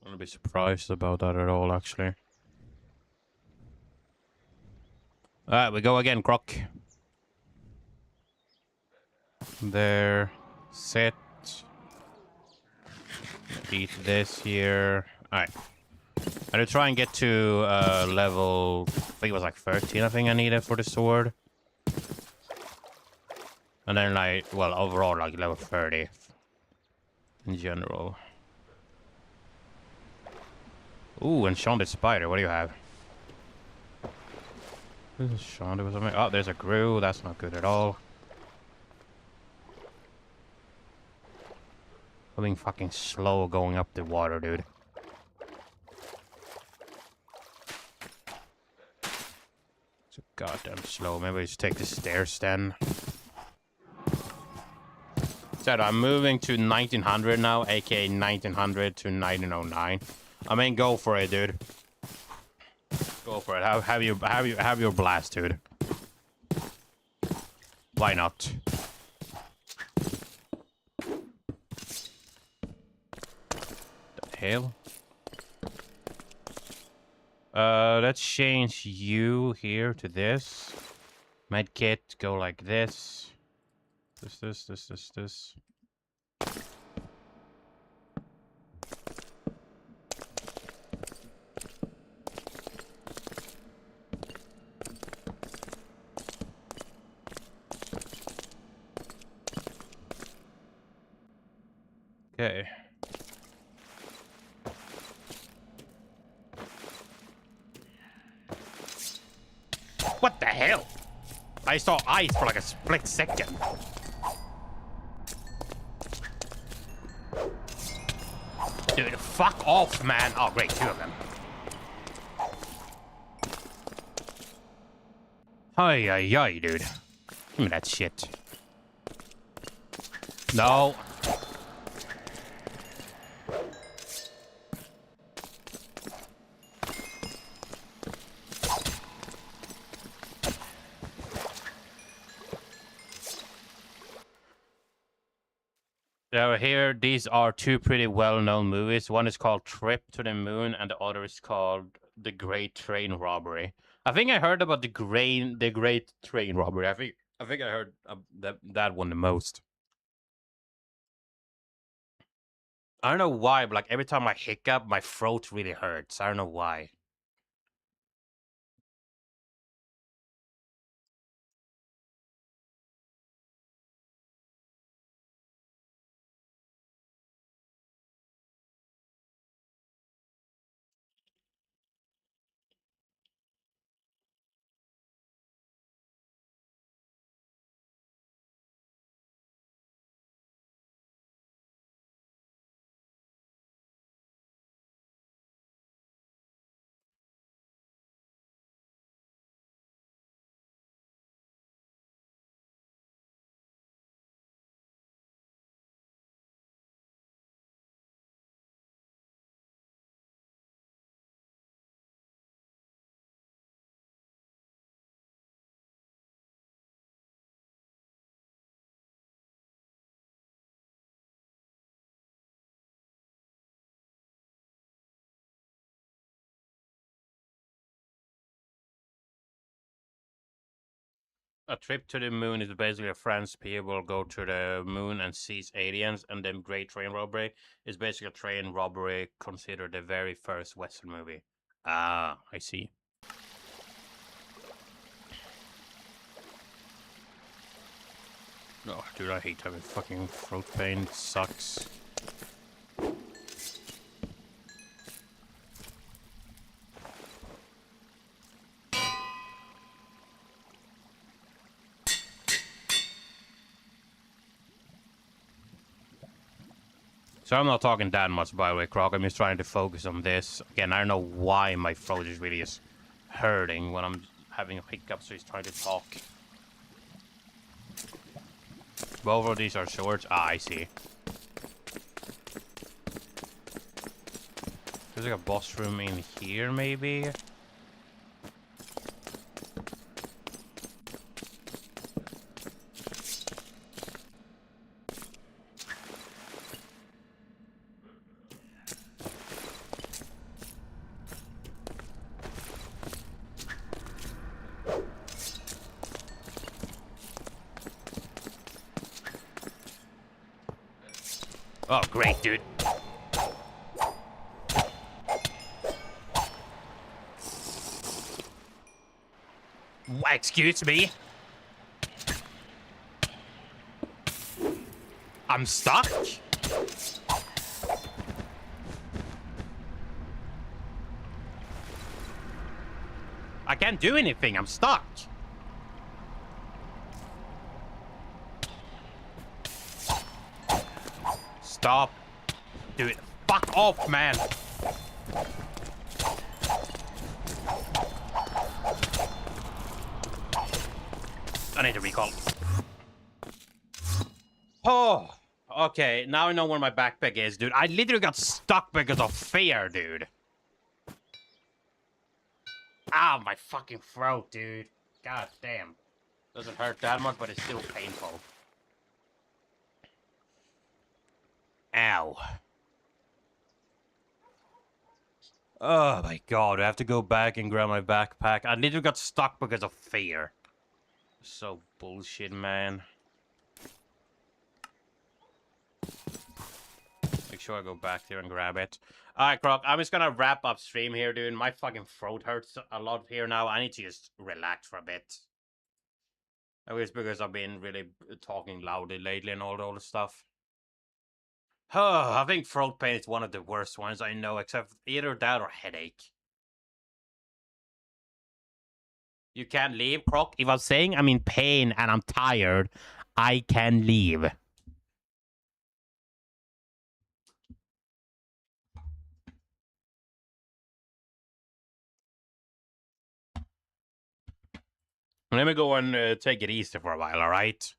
I wouldn't be surprised about that at all, actually. Alright, we go again, Croc. There. Set. Eat this here. Alright. I did try and get to level, I think it was like 13, I think I needed for the sword. And then like, well, overall like level 30 in general. Ooh, enchanted spider, what do you have? This is enchanted with something. Oh, there's a grew, that's not good at all. I'm being fucking slow going up the water, dude. So goddamn slow. Maybe I just take the stairs then. So I'm moving to 1900 now, aka 1900 to 1909. I mean, go for it, dude. Go for it. Have your blast, dude. Why not? The hell? Let's change you here to this. Medkit, go like this. This. Okay. What the hell? I saw ice for like a split second. Dude, fuck off, man. Oh, great, 2 of them. Ay, dude. Give me that shit. No. So here, these are 2 pretty well-known movies. One is called Trip to the Moon, and the other is called The Great Train Robbery. I think I heard about the Great Train Robbery. I think I heard that one the most. I don't know why, but like every time I hiccup, my throat really hurts. I don't know why. A trip to the moon is basically a French people go to the moon and seize aliens, and then Great Train Robbery is basically a train robbery considered the very first Western movie. Ah, I see. Oh, dude, I hate having fucking throat pain. It sucks. So I'm not talking that much, by the way, Croc. I'm just trying to focus on this. Again, I don't know why my throat is really just hurting when I'm having a hiccup, so he's trying to talk. Both of these are swords. Ah, I see. There's like a boss room in here, maybe? Oh, great, dude. Excuse me? I'm stuck? I can't do anything, I'm stuck. Stop. Do it. Fuck off, man. I need to recall. Oh, okay. Now I know where my backpack is, dude. I literally got stuck because of fear, dude. Ow, my fucking throat, dude. God damn. Doesn't hurt that much, but it's still painful. Ow. Oh my god, I have to go back and grab my backpack. I literally got stuck because of fear. So bullshit, man. Make sure I go back there and grab it. Alright, Croc, I'm just gonna wrap up stream here, dude. My fucking throat hurts a lot here now. I need to just relax for a bit. I guess because I've been really talking loudly lately and all the stuff. I think throat pain is one of the worst ones I know, except either that or headache. You can't leave, Croc? If I'm saying I'm in pain and I'm tired, I can leave. Let me go and take it easy for a while, alright?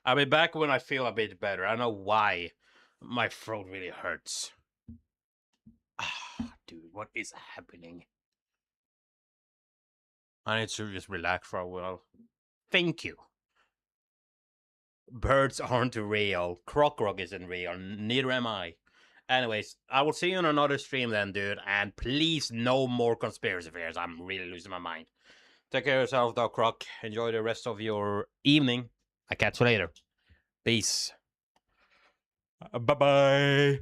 I'll be back when I feel a bit better. I don't know why my throat really hurts. Dude, what is happening? I need to just relax for a while. Thank you. Birds aren't real. Croc isn't real. Neither am I. Anyways, I will see you on another stream then, dude. And please, no more conspiracy theories. I'm really losing my mind. Take care of yourself, though, Croc. Enjoy the rest of your evening. I'll catch you later. Peace. Bye-bye.